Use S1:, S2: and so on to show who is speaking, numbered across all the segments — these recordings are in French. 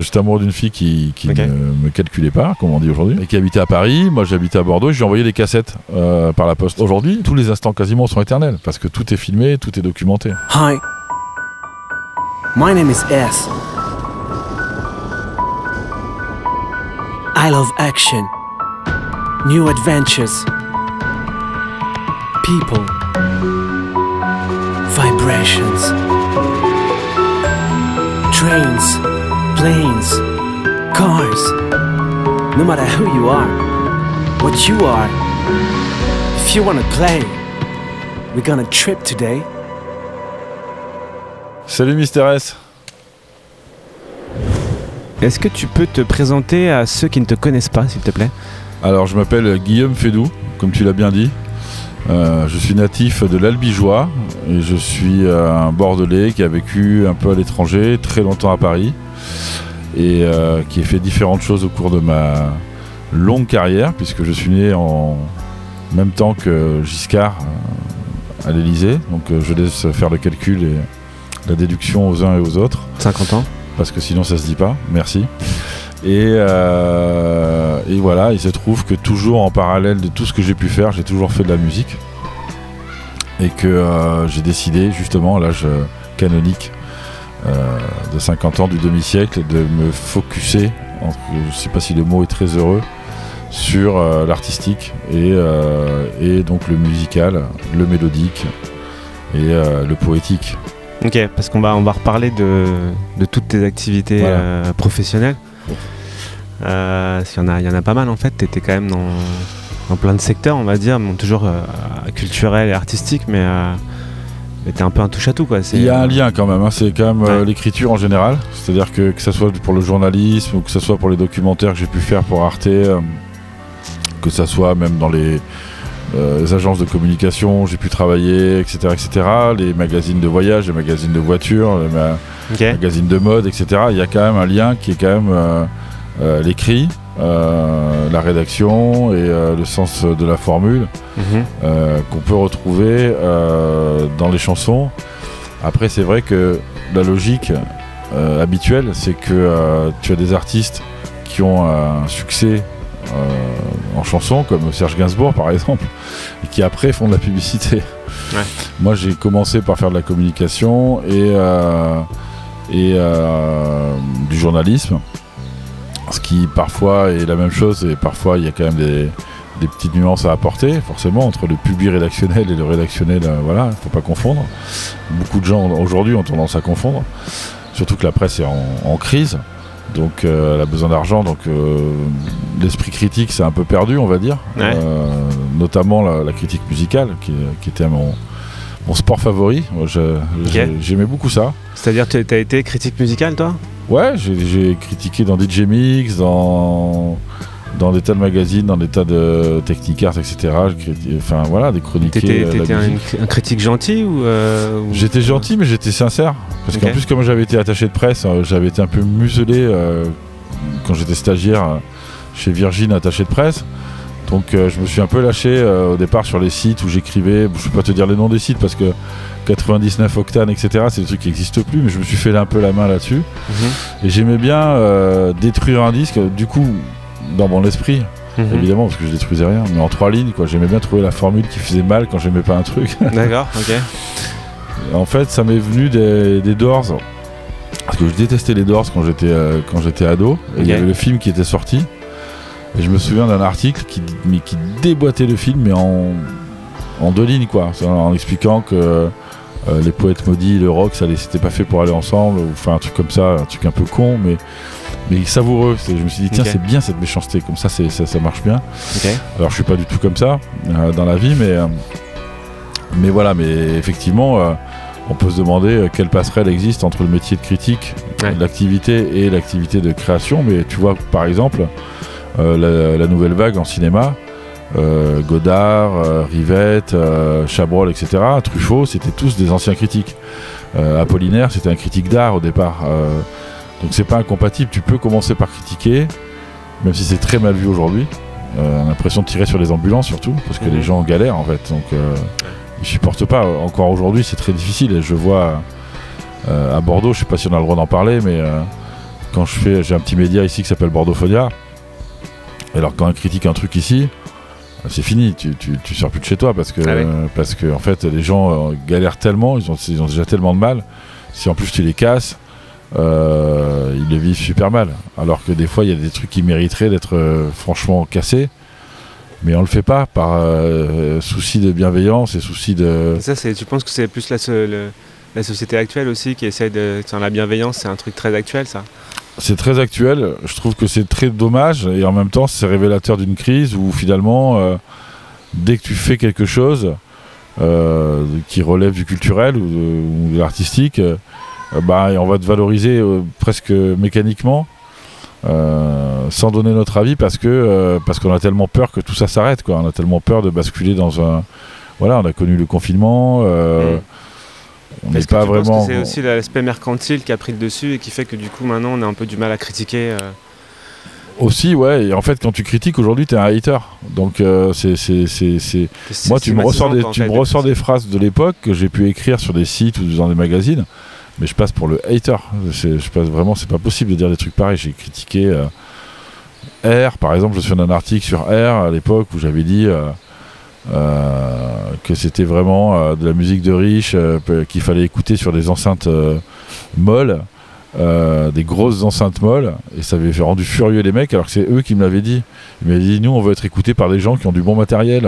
S1: J'étais amoureux d'une fille qui ne me calculait pas, comme on dit aujourd'hui, et qui habitait à Paris. Moi, j'habitais à Bordeaux. Je lui ai envoyé des cassettes par la poste. Aujourd'hui, tous les instants quasiment sont éternels parce que tout est filmé, tout est documenté.
S2: Hi, my name is S. I love action, new adventures, people, vibrations, trains, planes, cars. No matter who you are, what you are, if you wanna play, we're gonna trip today.
S1: Salut Mister S.
S3: Est-ce que tu peux te présenter à ceux qui ne te connaissent pas, s'il te plaît?
S1: Alors, je m'appelle Guillaume Fédoux, comme tu l'as bien dit. Je suis natif de l'Albigeois et je suis un Bordelais qui a vécu un peu à l'étranger, très longtemps à Paris et qui a fait différentes choses au cours de ma longue carrière puisque je suis né en même temps que Giscard à l'Élysée. Donc je laisse faire le calcul et la déduction aux uns et aux autres.
S3: 50 ans.
S1: Parce que sinon ça se dit pas, merci. Et voilà, il se trouve que toujours en parallèle de tout ce que j'ai pu faire, j'ai toujours fait de la musique. Et que j'ai décidé justement à l'âge canonique de 50 ans du demi-siècle de me focusser, je ne sais pas si le mot est très heureux, sur l'artistique et donc le musical, le mélodique et le poétique.
S3: Ok, parce qu'on va reparler de toutes tes activités professionnelles. Il y en a pas mal en fait, tu étais quand même dans plein de secteurs on va dire, bon, toujours culturel et artistique, mais tu es un peu un touche-à-tout quoi.
S1: Il y a un lien quand même, hein. C'est quand même l'écriture en général, c'est-à-dire que ce soit pour le journalisme ou que ce soit pour les documentaires que j'ai pu faire pour Arte, que ce soit même dans les agences de communication, j'ai pu travailler, etc., etc., les magazines de voyage, les magazines de voitures, les magazines de mode, etc. Il y a quand même un lien qui est quand même l'écrit, la rédaction et le sens de la formule qu'on peut retrouver dans les chansons. Après, c'est vrai que la logique habituelle, c'est que tu as des artistes qui ont un succès en chanson, comme Serge Gainsbourg par exemple, et qui après font de la publicité. Ouais. Moi j'ai commencé par faire de la communication et du journalisme, ce qui parfois est la même chose et parfois il y a quand même des petites nuances à apporter forcément entre le public rédactionnel et le rédactionnel, voilà, faut pas confondre. Beaucoup de gens aujourd'hui ont tendance à confondre, surtout que la presse est en crise. Donc elle a besoin d'argent, donc l'esprit critique s'est un peu perdu on va dire, notamment la critique musicale qui était mon sport favori. J'aimais beaucoup ça.
S3: C'est-à-dire que tu as été critique musicale toi?
S1: Ouais, j'ai critiqué dans DJ Mix, dans des tas de magazines, dans des tas de Technicart, etc. Enfin voilà, des chroniqués.
S3: T'étais un critique gentil ou
S1: J'étais gentil, mais j'étais sincère. Parce qu'en plus, comme j'avais été attaché de presse, j'avais été un peu muselé quand j'étais stagiaire chez Virgin, attaché de presse. Donc je me suis un peu lâché au départ sur les sites où j'écrivais. Je ne peux pas te dire les noms des sites parce que 99 Octane, etc. c'est des trucs qui n'existent plus, mais je me suis fait un peu la main là-dessus. Et j'aimais bien détruire un disque. Du coup, dans mon esprit, évidemment, parce que je détruisais rien, mais en 3 lignes, quoi. J'aimais bien trouver la formule qui faisait mal quand j'aimais pas un truc.
S3: D'accord, ok.
S1: En fait, ça m'est venu des Doors, parce que je détestais les Doors quand j'étais ado. Et il y avait le film qui était sorti, et je me souviens d'un article qui déboîtait le film, mais en 2 lignes, quoi, en expliquant que les poètes maudits, le rock, c'était pas fait pour aller ensemble, ou enfin un truc comme ça, un truc un peu con, mais savoureux. Je me suis dit tiens, c'est bien cette méchanceté, comme ça ça marche bien. Alors je suis pas du tout comme ça dans la vie, mais voilà, mais effectivement on peut se demander quelle passerelle existe entre le métier de critique, l'activité et l'activité de création. Mais tu vois par exemple la nouvelle vague en cinéma, Godard, Rivette, Chabrol, etc., Truffaut, c'était tous des anciens critiques. Apollinaire, c'était un critique d'art au départ. Donc c'est pas incompatible, tu peux commencer par critiquer, même si c'est très mal vu aujourd'hui. L'impression de tirer sur les ambulances surtout, parce que les gens galèrent en fait. Donc ils supportent pas. Encore aujourd'hui, c'est très difficile. Et je vois à Bordeaux, je sais pas si on a le droit d'en parler, mais quand j'ai un petit média ici qui s'appelle Bordophonia. Et alors quand on critique un truc ici, c'est fini, tu sors plus de chez toi parce que en fait les gens galèrent tellement, ils ont déjà tellement de mal. Si en plus tu les casses, ils le vivent super mal. Alors que des fois il y a des trucs qui mériteraient d'être franchement cassés, mais on le fait pas par souci de bienveillance et souci de.
S3: Ça, tu penses que c'est plus la société actuelle aussi qui essaye de. La bienveillance, c'est un truc très actuel, ça.
S1: C'est très actuel, je trouve que c'est très dommage et en même temps c'est révélateur d'une crise où finalement dès que tu fais quelque chose qui relève du culturel ou de l'artistique, on va te valoriser presque mécaniquement sans donner notre avis parce qu'on a tellement peur que tout ça s'arrête, quoi. On a tellement peur de basculer dans un... Voilà, on a connu le confinement... On n'est pas vraiment.
S3: C'est aussi l'aspect mercantile qui a pris le dessus et qui fait que du coup maintenant on a un peu du mal à critiquer.
S1: Aussi, ouais. Et en fait, quand tu critiques aujourd'hui, t'es un hater. Donc moi, tu me ressors des phrases de l'époque que j'ai pu écrire sur des sites ou dans des magazines, mais je passe pour le hater. Je passe vraiment, c'est pas possible de dire des trucs pareils. J'ai critiqué R, par exemple. Je suis un article sur R à l'époque où j'avais dit. Que c'était vraiment de la musique de riche qu'il fallait écouter sur des enceintes molles, des grosses enceintes molles, et ça avait rendu furieux les mecs alors que c'est eux qui me l'avaient dit. Ils m'avaient dit nous on veut être écoutés par des gens qui ont du bon matériel.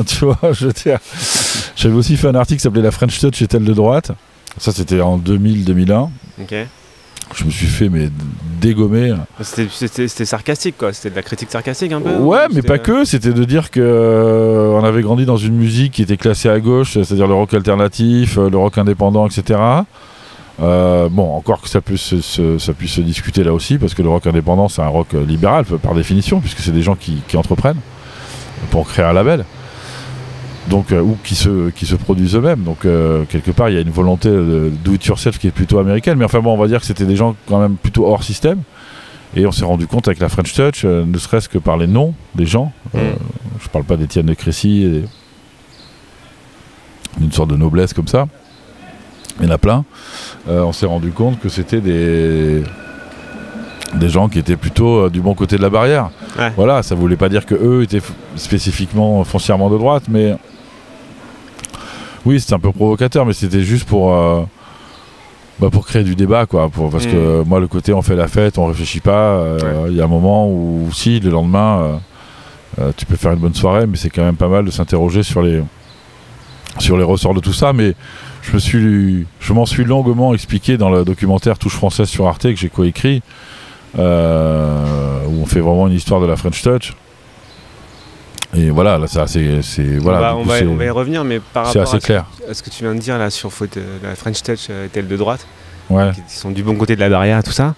S1: Tu vois, j'avais aussi fait un article qui s'appelait La French Touch est-elle de droite. Ça c'était en 2000-2001.
S3: Ok.
S1: Je me suis fait dégommer.
S3: C'était sarcastique, quoi. C'était de la critique sarcastique un peu.
S1: Ouais, mais pas que. C'était de dire que on avait grandi dans une musique qui était classée à gauche, c'est-à-dire le rock alternatif, le rock indépendant, etc. Encore que ça puisse se discuter là aussi, parce que le rock indépendant, c'est un rock libéral par définition, puisque c'est des gens qui entreprennent pour créer un label. Donc, ou qui se produisent eux-mêmes. Donc quelque part il y a une volonté de do it yourself qui est plutôt américaine, mais enfin bon, on va dire que c'était des gens quand même plutôt hors système, et on s'est rendu compte avec la French Touch, ne serait-ce que par les noms des gens, je parle pas d'Étienne de Crécy, d'une sorte de noblesse comme ça, il y en a plein, on s'est rendu compte que c'était des gens qui étaient plutôt du bon côté de la barrière. Ouais. Voilà, ça voulait pas dire que eux étaient spécifiquement foncièrement de droite, mais oui, c'était un peu provocateur, mais c'était juste pour créer du débat, quoi. Parce que moi, le côté on fait la fête, on réfléchit pas. Il y a un moment où si le lendemain, tu peux faire une bonne soirée, mais c'est quand même pas mal de s'interroger sur les ressorts de tout ça. Mais je m'en suis longuement expliqué dans le documentaire Touche Française sur Arte que j'ai coécrit, où on fait vraiment une histoire de la French Touch. Et voilà, là, ça, voilà.
S3: On va y revenir, mais par rapport
S1: à
S3: ce que tu viens de dire là sur la French Touch est-elle de droite,
S1: ouais,
S3: qui sont du bon côté de la barrière, tout ça.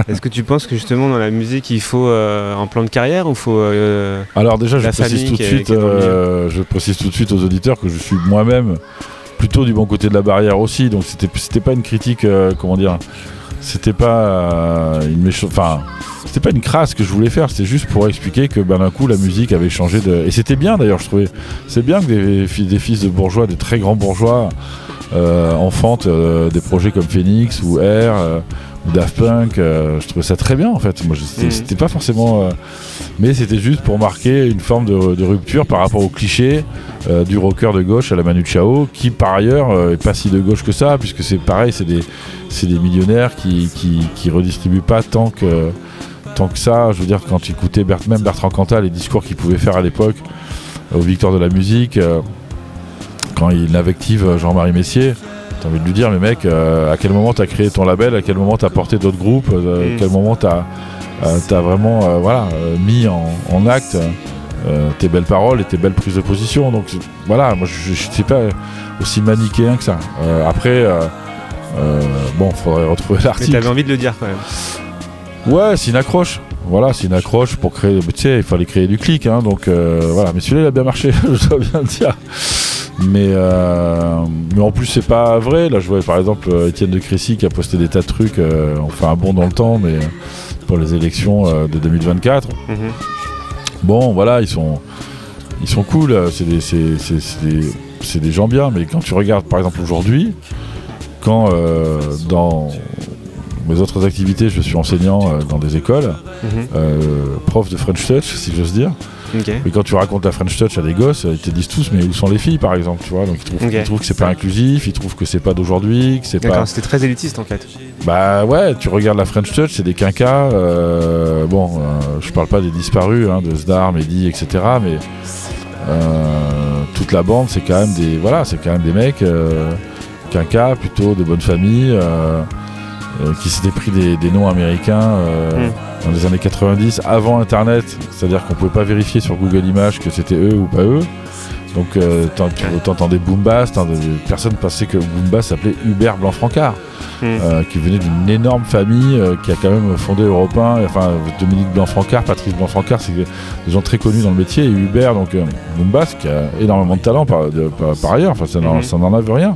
S3: Est-ce que tu penses que justement dans la musique il faut un plan de carrière ou faut
S1: Alors déjà, je précise tout de suite aux auditeurs que je suis moi-même plutôt du bon côté de la barrière aussi, donc c'était pas une critique, comment dire, c'était pas une méchante, enfin c'était pas une crasse que je voulais faire, c'était juste pour expliquer que d'un coup la musique avait changé de... Et c'était bien d'ailleurs, je trouvais, c'est bien que des fils de bourgeois, des très grands bourgeois enfantent des projets comme Phoenix ou Air ou Daft Punk, je trouvais ça très bien en fait. Moi c'était pas forcément... mais c'était juste pour marquer une forme de rupture par rapport au cliché du rocker de gauche à la Manu Chao, qui par ailleurs est pas si de gauche que ça, puisque c'est pareil, c'est des millionnaires qui redistribuent pas tant que ça. Je veux dire, quand tu écoutais même Bertrand Cantat, les discours qu'il pouvait faire à l'époque aux Victoires de la musique, quand il invective Jean-Marie Messier, t'as envie de lui dire, mais mec, à quel moment t'as créé ton label, à quel moment t'as porté d'autres groupes, à quel moment t'as vraiment mis en acte tes belles paroles et tes belles prises de position. Donc voilà, moi je sais pas aussi manichéen que ça. Après, faudrait retrouver l'article.
S3: Mais t'avais envie de le dire quand même.
S1: Ouais, c'est une accroche. Voilà, c'est une accroche pour créer. Tu sais, il fallait créer du clic, hein, donc voilà. Mais celui-là, il a bien marché, je dois bien le dire. Mais en plus, c'est pas vrai. Là, je vois par exemple Étienne de Crécy qui a posté des tas de trucs. On fait un bond dans le temps, mais pour les élections de 2024. Bon, voilà, ils sont cool. C'est des gens bien. Mais quand tu regardes, par exemple, aujourd'hui, quand mes autres activités, je suis enseignant dans des écoles, prof de French Touch, si j'ose dire.
S3: Okay.
S1: Mais quand tu racontes la French Touch à des gosses, ils te disent tous mais où sont les filles par exemple, tu vois, donc ils trouvent que c'est pas inclusif, ils trouvent que c'est pas d'aujourd'hui, que c'est pas...
S3: C'était très élitiste en fait.
S1: Bah ouais, tu regardes la French Touch, c'est des quinquas, je parle pas des disparus, hein, de Zdar, Mehdi, etc. Mais toute la bande c'est quand même des mecs quinquas, plutôt de bonne famille, qui s'étaient pris des noms américains dans les années 90, avant Internet, c'est-à-dire qu'on pouvait pas vérifier sur Google Images que c'était eux ou pas eux. Donc t'entendais Boombass, personne pensait que Boombass s'appelait Hubert Blanc-Francard, qui venait d'une énorme famille qui a quand même fondé Europe 1, enfin Dominique Blanc-Francard, Patrice Blanc-Francard, c'est des gens très connus dans le métier, et Hubert, donc Boombass, qui a énormément de talent par ailleurs, enfin ça n'en avait rien.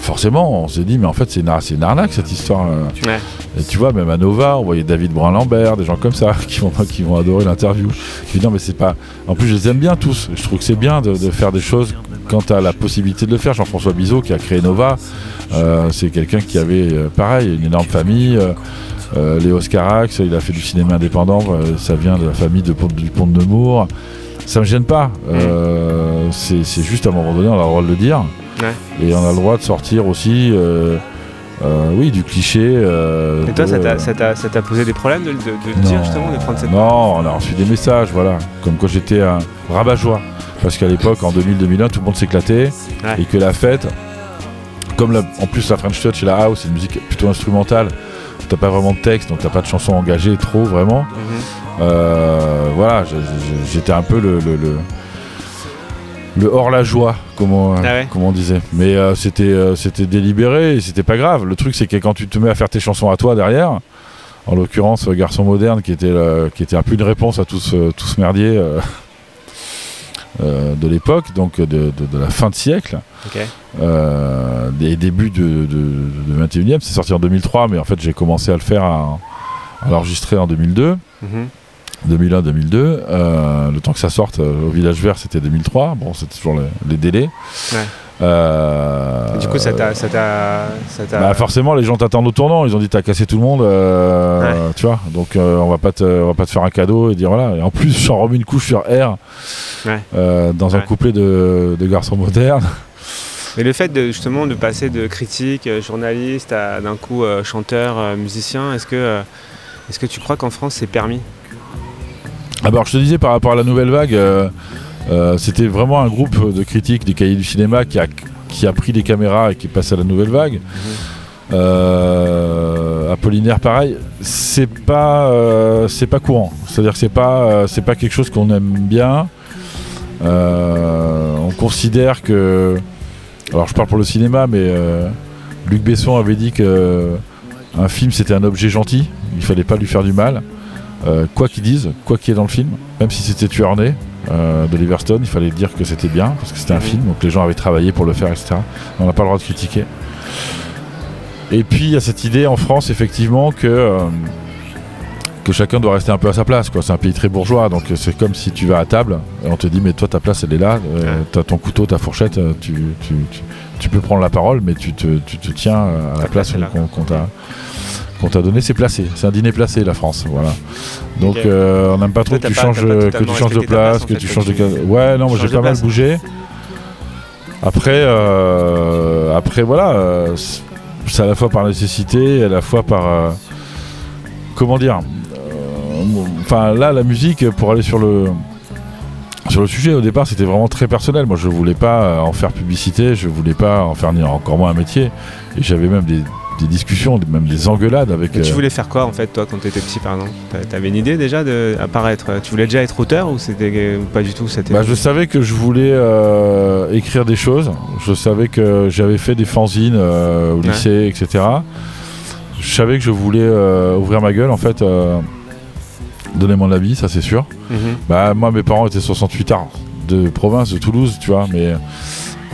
S1: Forcément, on s'est dit, mais en fait, c'est une arnaque cette histoire. Et tu vois, même à Nova, on voyait David Brun-Lambert, des gens comme ça, qui vont adorer l'interview. Je dis, non, mais c'est pas. En plus, je les aime bien tous. Je trouve que c'est bien de faire des choses quand tu as la possibilité de le faire. Jean-François Bizot, qui a créé Nova, c'est quelqu'un qui avait, pareil, une énorme famille. Léo Scarax, il a fait du cinéma indépendant, ça vient de la famille du Pont de Nemours. Ça me gêne pas. C'est juste à un moment donné, on a le droit de le dire. Ouais. Et on a le droit de sortir aussi du cliché.
S3: Et toi, ça t'a posé des problèmes de le dire justement, de prendre cette...
S1: Non, on a reçu des messages, voilà. Comme quand j'étais un rabat-joie. Parce qu'à l'époque, en 2000-2001, tout le monde s'éclatait. Ouais. Et que la fête, comme en plus la French Touch et la House, c'est une musique plutôt instrumentale. T'as pas vraiment de texte, donc t'as pas de chansons engagées trop, vraiment. Voilà, j'étais un peu le hors-la-joie, comme on disait. Mais c'était délibéré et c'était pas grave. Le truc, c'est que quand tu te mets à faire tes chansons à toi derrière, en l'occurrence Garçon Moderne, qui était un peu une réponse à tout ce merdier de l'époque, donc de la fin de siècle, des débuts de 21e. C'est sorti en 2003, mais en fait j'ai commencé à le faire, à l'enregistrer en 2002. 2001-2002, le temps que ça sorte au Village Vert, c'était 2003. Bon, c'était toujours les délais.
S3: Du coup, ça t'a...
S1: Bah, forcément, les gens t'attendent au tournant. Ils ont dit t'as cassé tout le monde, tu vois. Donc on va pas te faire un cadeau et dire voilà. Et en plus, j'en remets une couche sur R dans un couplet de Garçon Moderne.
S3: Mais le fait justement de passer de critique, journaliste à d'un coup chanteur, musicien, est-ce que tu crois qu'en France c'est permis?
S1: Alors je te disais, par rapport à la nouvelle vague, c'était vraiment un groupe de critiques des Cahiers du cinéma qui a pris les caméras et qui passe à la nouvelle vague. Apollinaire, pareil, c'est pas courant. C'est-à-dire que c'est pas quelque chose qu'on aime bien. On considère que, alors je parle pour le cinéma, mais Luc Besson avait dit que un film c'était un objet gentil, il fallait pas lui faire du mal. Quoi qu'ils disent, quoi qu'il y ait dans le film, même si c'était Tueur-né d'Oliver Stone, il fallait dire que c'était bien, parce que c'était un film, donc les gens avaient travaillé pour le faire, etc. On n'a pas le droit de critiquer. Et puis il y a cette idée en France, effectivement, que chacun doit rester un peu à sa place, quoi. C'est un pays très bourgeois, donc c'est comme si tu vas à table, et on te dit mais toi ta place elle est là, t'as ton couteau, ta fourchette, tu peux prendre la parole, mais tu te tiens à la place qu'on t'a donné, c'est placé. C'est un dîner placé, la France, voilà. Donc on n'aime pas trop que tu changes de place, que tu changes de... Ouais, non, moi j'ai pas mal bougé. Après voilà, c'est à la fois par nécessité, et à la fois par... comment dire, enfin là, la musique, pour aller sur le sujet, au départ, c'était vraiment très personnel. Moi, je voulais pas en faire publicité, je voulais pas en faire encore moins un métier. Et j'avais même des discussions, même des engueulades avec...
S3: Tu voulais faire quoi en fait, toi, quand tu étais petit, par exemple? T'avais une idée déjà d'apparaître? Tu voulais déjà être auteur ou c'était pas du tout?
S1: Je savais que je voulais écrire des choses. Je savais que j'avais fait des fanzines au lycée, etc. Je savais que je voulais ouvrir ma gueule, en fait, donner mon avis, ça c'est sûr. Moi, mes parents étaient 68 arts de province, de Toulouse, tu vois, mais...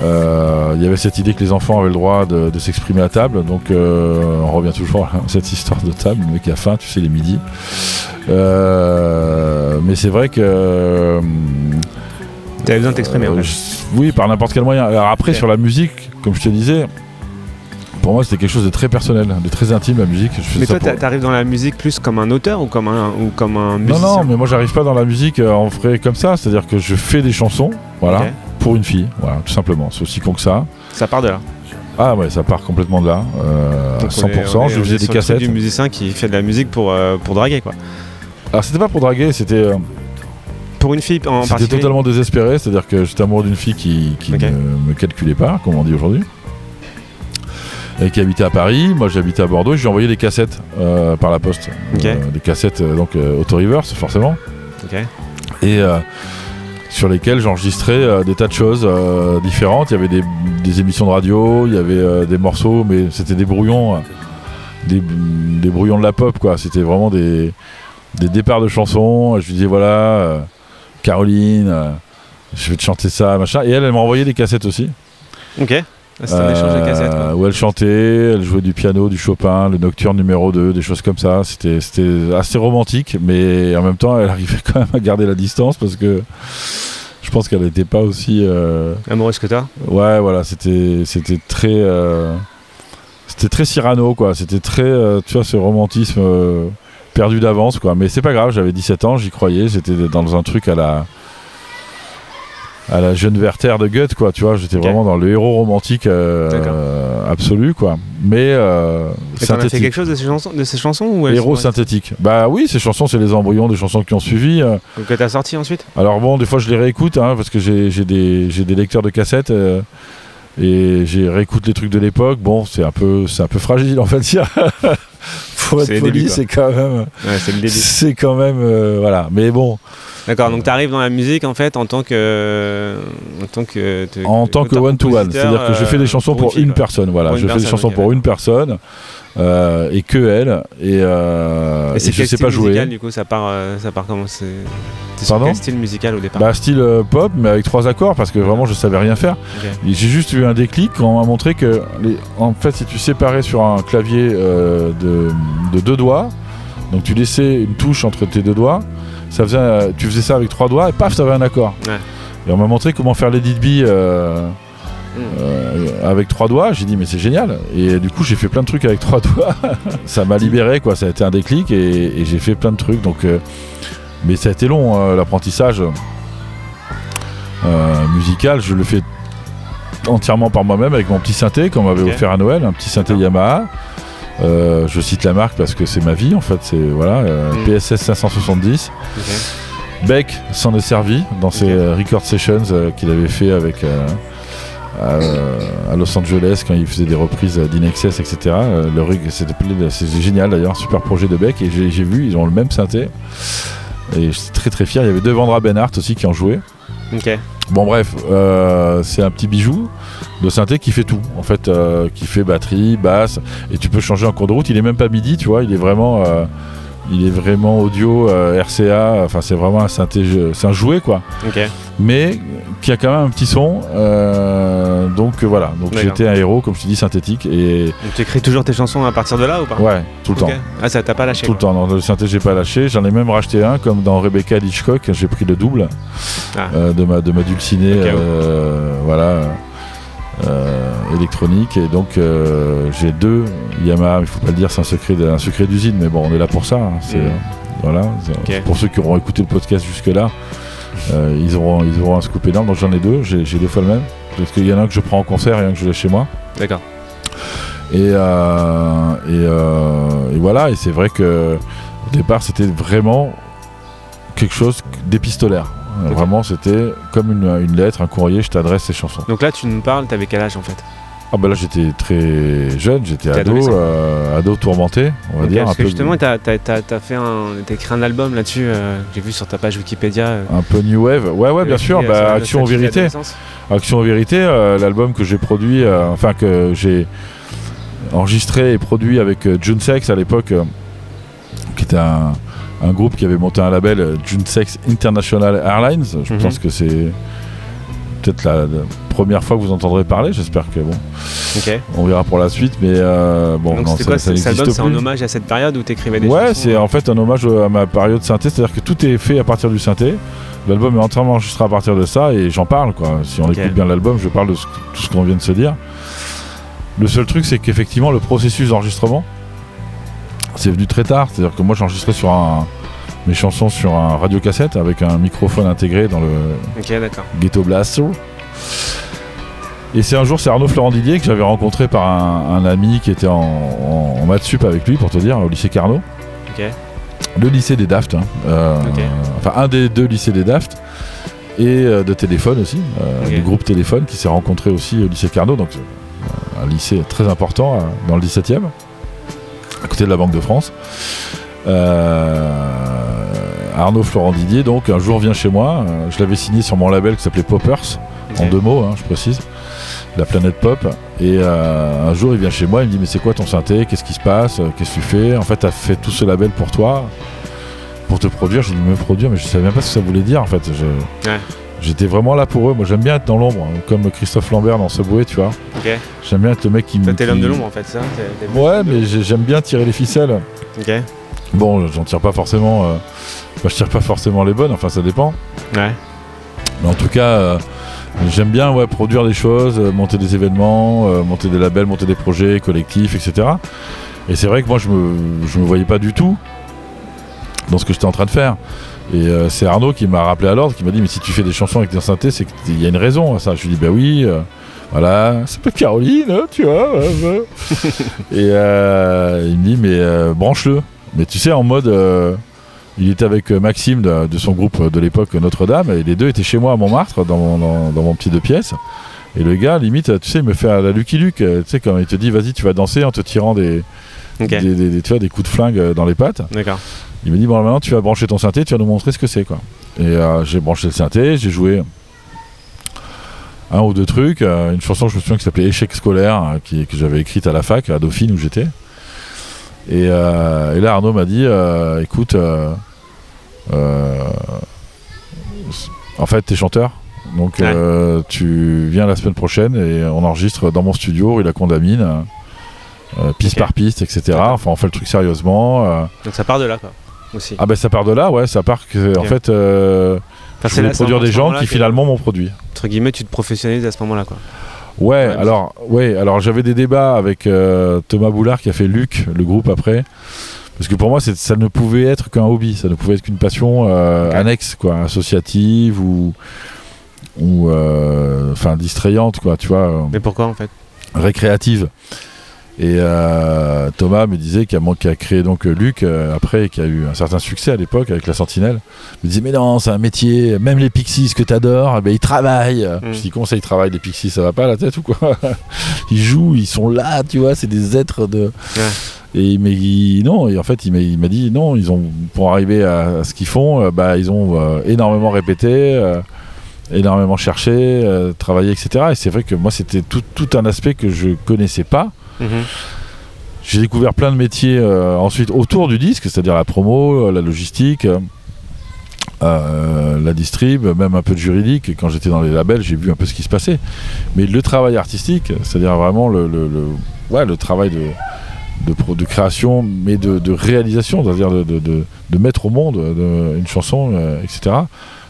S1: il y avait cette idée que les enfants avaient le droit de s'exprimer à table, donc on revient toujours à cette histoire de table, le mec a faim, tu sais, les midis. Mais c'est vrai que...
S3: tu avais besoin de t'exprimer, en fait.
S1: Oui, par n'importe quel moyen. Alors après, sur la musique, comme je te disais, pour moi c'était quelque chose de très personnel, de très intime la musique.
S3: Mais toi t'arrives dans la musique plus comme un auteur ou comme un musicien?
S1: Non, mais moi j'arrive pas dans la musique en vrai comme ça, c'est-à-dire que je fais des chansons, voilà, pour une fille, voilà, tout simplement, c'est aussi con que ça.
S3: Ça part de là?
S1: Ah ouais, ça part complètement de là, à 100%, je faisais des cassettes.
S3: Du musicien qui fait de la musique pour draguer quoi.
S1: Alors c'était pas pour draguer, c'était...
S3: pour une fille en particulier?
S1: C'était totalement désespéré, c'est-à-dire que j'étais amoureux d'une fille qui ne me calculait pas, comme on dit aujourd'hui. Et qui habitait à Paris, moi j'habitais à Bordeaux, et je lui ai envoyé des cassettes par la poste. Des cassettes auto-reverse forcément. Et sur lesquelles j'enregistrais des tas de choses différentes. Il y avait des émissions de radio, il y avait des morceaux, mais c'était des brouillons, des brouillons de la pop quoi. C'était vraiment des départs de chansons. Je lui disais voilà, Caroline, je vais te chanter ça, machin. Et elle m'a envoyé des cassettes aussi.
S3: Ok. C'était un échange de cassettes quoi.
S1: Où elle chantait, elle jouait du piano, du Chopin, le Nocturne numéro 2, des choses comme ça. C'était assez romantique, mais en même temps elle arrivait quand même à garder la distance parce que je pense qu'elle n'était pas aussi
S3: amoureuse que toi.
S1: Ouais voilà, c'était très Cyrano quoi, c'était très tu vois ce romantisme perdu d'avance quoi, mais c'est pas grave, j'avais 17 ans, j'y croyais, j'étais dans un truc à la jeune Werther de Goethe quoi, tu vois, j'étais vraiment dans le héros romantique absolu quoi, mais
S3: t'en as fait quelque chose de ces chansons ou
S1: héros synthétique? Bah oui, ces chansons c'est les embryons des chansons qui ont suivi
S3: que t'as sorti ensuite.
S1: Alors bon, des fois je les réécoute parce que j'ai des lecteurs de cassettes et j'ai réécoute les trucs de l'époque. Bon, c'est un peu fragile en fait. Faut être poli, c'est quand même.
S3: Ouais, c'est le début.
S1: C'est quand même voilà. Mais bon.
S3: D'accord. Donc tu arrives dans la musique en fait en tant que
S1: one to one. C'est-à-dire que je fais des chansons pour une personne. Voilà, je fais des chansons pour une personne. Et que elle et je sais pas jouer.
S3: Musical, du coup, ça part comment c'est sur quel style musical au départ?
S1: Bah style pop, mais avec 3 accords parce que vraiment je savais rien faire. J'ai juste eu un déclic quand on m'a montré que en fait si tu séparais sur un clavier de 2 doigts, donc tu laissais une touche entre tes 2 doigts, tu faisais ça avec 3 doigts et paf, t'avais un accord. Et on m'a montré comment faire l'edit B avec 3 doigts. J'ai dit mais c'est génial, et du coup j'ai fait plein de trucs avec 3 doigts. Ça m'a libéré quoi, ça a été un déclic et j'ai fait plein de trucs donc mais ça a été long l'apprentissage musical. Je le fais entièrement par moi-même avec mon petit synthé qu'on m'avait offert à Noël, un petit synthé Yamaha. Je cite la marque parce que c'est ma vie en fait, c'est voilà, PSS 570. Beck s'en est servi dans ses record sessions qu'il avait fait avec à Los Angeles quand il faisait des reprises d'Inexcess, etc. C'est génial d'ailleurs, super projet de Beck, et j'ai vu, ils ont le même synthé et j'étais très très fier. Il y avait Devendra Benhart aussi qui en jouait. Bon bref, c'est un petit bijou de synthé qui fait tout en fait, qui fait batterie, basse, et tu peux changer en cours de route. Il est même pas MIDI, tu vois, il est vraiment audio, RCA, enfin c'est vraiment un synthé, c'est un jouet quoi. Mais qui a quand même un petit son, donc voilà, donc j'étais un héros comme je te dis synthétique. Et
S3: donc tu écris toujours tes chansons à partir de là ou pas?
S1: Ouais, tout le temps.
S3: Ah, ça t'a pas lâché?
S1: Tout le temps, non, le synthé j'ai pas lâché, j'en ai même racheté un comme dans Rebecca Hitchcock, j'ai pris le double de ma dulcinée, voilà, électronique, et donc j'ai 2 Yamaha, il faut pas le dire, c'est un secret d'usine, mais bon on est là pour ça, hein, voilà, pour ceux qui auront écouté le podcast jusque là, ils auront un scoop énorme. Donc j'en ai 2, j'ai 2 fois le même, parce qu'il y en a un que je prends en concert et un que je laisse chez moi.
S3: D'accord.
S1: Et voilà, et c'est vrai que au départ c'était vraiment quelque chose d'épistolaire. Vraiment c'était comme une lettre, un courrier, je t'adresse ces chansons.
S3: Donc là tu nous parles, t'avais quel âge en fait?
S1: Ah bah là j'étais très jeune, j'étais ado tourmenté, on va dire.
S3: Parce que justement t'as écrit un album là-dessus, j'ai vu sur ta page Wikipédia.
S1: Un peu New Wave, ouais bien sûr, Action aux Vérités. Action aux Vérités, l'album que j'ai produit, que j'ai enregistré et produit avec June Sex à l'époque, qui était un groupe qui avait monté un label, June Sex International Airlines. Je pense que c'est peut-être la première fois que vous entendrez parler, j'espère que bon, on verra pour la suite, mais bon. Donc
S3: c'était quoi cet album? C'est un hommage à cette période où tu écrivais des chansons?
S1: Ouais, c'est en fait un hommage à ma période synthé, c'est-à-dire que tout est fait à partir du synthé. L'album est entièrement enregistré à partir de ça, et j'en parle quoi. Si on écoute bien l'album, je parle de tout ce qu'on vient de se dire. Le seul truc, c'est qu'effectivement, le processus d'enregistrement, c'est venu très tard. C'est-à-dire que moi, j'enregistrais mes chansons sur un radiocassette avec un microphone intégré dans le Ghetto Blaster. Et c'est un jour, c'est Arnaud Florent Didier que j'avais rencontré par un ami qui était en maths sup avec lui, pour te dire, au lycée Carnot. Le lycée des Daft, enfin un des 2 lycées des Daft, et de Téléphone aussi, du groupe Téléphone qui s'est rencontré aussi au lycée Carnot, donc un lycée très important dans le 17e, à côté de la Banque de France. Arnaud Florent Didier, donc un jour vient chez moi, je l'avais signé sur mon label qui s'appelait Poppers, en 2 mots, je précise. La planète pop, et un jour il vient chez moi, il me dit mais c'est quoi ton synthé, qu'est-ce qui se passe, qu'est-ce que tu fais, en fait t'as fait tout ce label pour toi, pour te produire. J'ai dit me produire, mais je savais même pas ce que ça voulait dire en fait. J'étais vraiment là pour eux. Moi j'aime bien être dans l'ombre, comme Christophe Lambert dans Subway, tu vois. J'aime bien être le mec qui me...
S3: T'es l'homme de l'ombre en fait, ça.
S1: Ouais, mais j'aime bien tirer les ficelles. Bon, j'en tire pas forcément, je tire pas forcément les bonnes, enfin ça dépend. Mais en tout cas, j'aime bien produire des choses, monter des événements, monter des labels, monter des projets collectifs, etc. Et c'est vrai que moi je me voyais pas du tout dans ce que j'étais en train de faire. Et c'est Arnaud qui m'a rappelé à l'ordre, qui m'a dit mais si tu fais des chansons avec des synthés, c'est qu'il y a une raison à ça. Je lui ai dit bah oui, voilà, ça s'appelle Caroline, tu vois. Et il me dit mais branche-le. Mais tu sais, en mode... il était avec Maxime de son groupe de l'époque Notre-Dame, et les 2 étaient chez moi à Montmartre dans mon petit 2 pièces, et le gars limite tu sais il me fait à la Lucky Luke, tu sais quand il te dit vas-y tu vas danser en te tirant des tu vois, des coups de flingue dans les pattes. Il me dit bon maintenant tu vas brancher ton synthé, tu vas nous montrer ce que c'est quoi. Et j'ai branché le synthé, j'ai joué 1 ou 2 trucs, une chanson je me souviens qui s'appelait Échec scolaire, que j'avais écrite à la fac à Dauphine où j'étais. Et là Arnaud m'a dit écoute en fait t'es chanteur, donc tu viens la semaine prochaine et on enregistre dans mon studio rue La Condamine, piste par piste, etc. Enfin on fait le truc sérieusement.
S3: Donc ça part de là quoi aussi.
S1: Ah ben ça part de là, ouais, ça part que en fait je voulais produire des gens qui finalement m'ont produit. Entre
S3: guillemets tu te professionnalises à ce moment là quoi.
S1: Ouais, alors j'avais des débats avec Thomas Boulard qui a fait Luc, le groupe après, parce que pour moi ça ne pouvait être qu'un hobby, ça ne pouvait être qu'une passion annexe quoi, associative ou enfin distrayante quoi, tu vois.
S3: Mais pourquoi en fait?
S1: Récréative. Et Thomas me disait qui a créé donc Luc après, qui a eu un certain succès à l'époque avec la Sentinelle, me disait mais non c'est un métier, même les Pixies que t'adores, ils travaillent. Je dis comment ça ils travaillent les Pixies, ça va pas à la tête ou quoi? Ils jouent, ils sont là, tu vois, c'est des êtres de... Et non, et en fait il m'a dit non, ils ont, pour arriver à ce qu'ils font, ils ont énormément répété, énormément cherché, travaillé, etc. Et c'est vrai que moi c'était tout un aspect que je connaissais pas. J'ai découvert plein de métiers ensuite autour du disque, c'est-à-dire la promo, la logistique, la distrib, même un peu de juridique. Et quand j'étais dans les labels, j'ai vu un peu ce qui se passait. Mais le travail artistique, c'est-à-dire vraiment le travail de création, mais de réalisation, c'est-à-dire de mettre au monde une chanson, etc.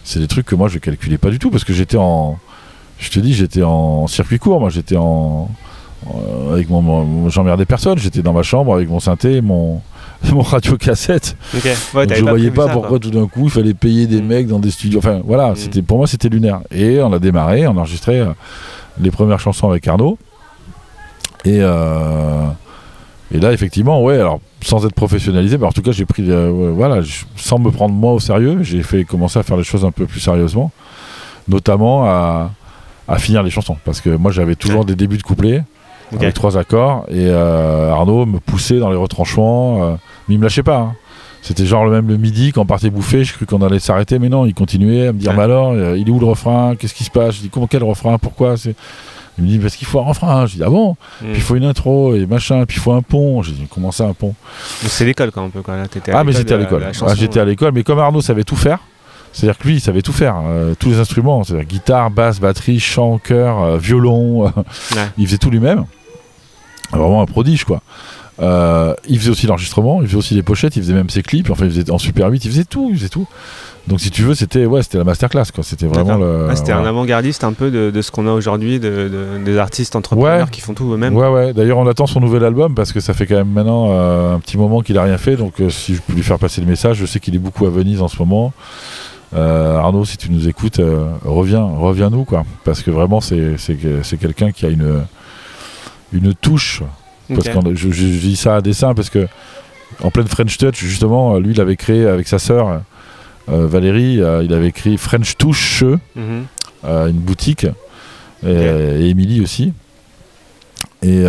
S1: C'est des trucs que moi je calculais pas du tout, parce que j'étais en circuit court, moi j'étais avec j'emmerdais personne, j'étais dans ma chambre avec mon synthé et mon radio cassette. Donc je voyais pas pourquoi tout d'un coup il fallait payer des mecs dans des studios, enfin voilà, pour moi c'était lunaire. Et on a démarré, on a enregistré les premières chansons avec Arnaud, et là effectivement ouais, alors sans être professionnalisé, mais en tout cas j'ai pris sans me prendre moi au sérieux, j'ai commencé à faire les choses un peu plus sérieusement, notamment à finir les chansons, parce que moi j'avais toujours des débuts de couplets avec 3 accords, et Arnaud me poussait dans les retranchements, mais il me lâchait pas, hein. C'était genre le midi quand on partait bouffer, j'ai cru qu'on allait s'arrêter, mais non, il continuait à me dire mais alors il est où le refrain, qu'est-ce qui se passe? Je dis quel refrain, pourquoi? Il me dit parce qu'il faut un refrain. Je dis ah bon? Puis il faut une intro et machin, puis il faut un pont. J'ai dit comment ça un pont?
S3: C'est l'école quand un peu quoi, là,
S1: mais j'étais à l'école. J'étais à l'école, mais comme Arnaud savait tout faire, c'est-à-dire que lui il savait tout faire, tous les instruments, c'est-à-dire guitare, basse, batterie, chant, chœur, violon, il faisait tout lui-même. Vraiment un prodige quoi. Il faisait aussi l'enregistrement, il faisait aussi les pochettes, il faisait même ses clips, enfin il faisait en Super 8, il faisait tout. Donc si tu veux, c'était la masterclass, quoi. C'était vraiment
S3: c'était un avant-gardiste un peu de ce qu'on a aujourd'hui, des artistes entrepreneurs qui font tout eux-mêmes.
S1: Ouais. D'ailleurs, on attend son nouvel album parce que ça fait quand même maintenant un petit moment qu'il a rien fait. Donc si je peux lui faire passer le message, je sais qu'il est beaucoup à Venise en ce moment. Arnaud, si tu nous écoutes, reviens-nous, quoi. Parce que vraiment, c'est quelqu'un qui a une touche. Parce que je dis ça à dessein parce que en pleine French Touch, justement, lui, il avait créé avec sa sœur. Valérie, il avait écrit French Touch, une boutique, et Émilie aussi. Et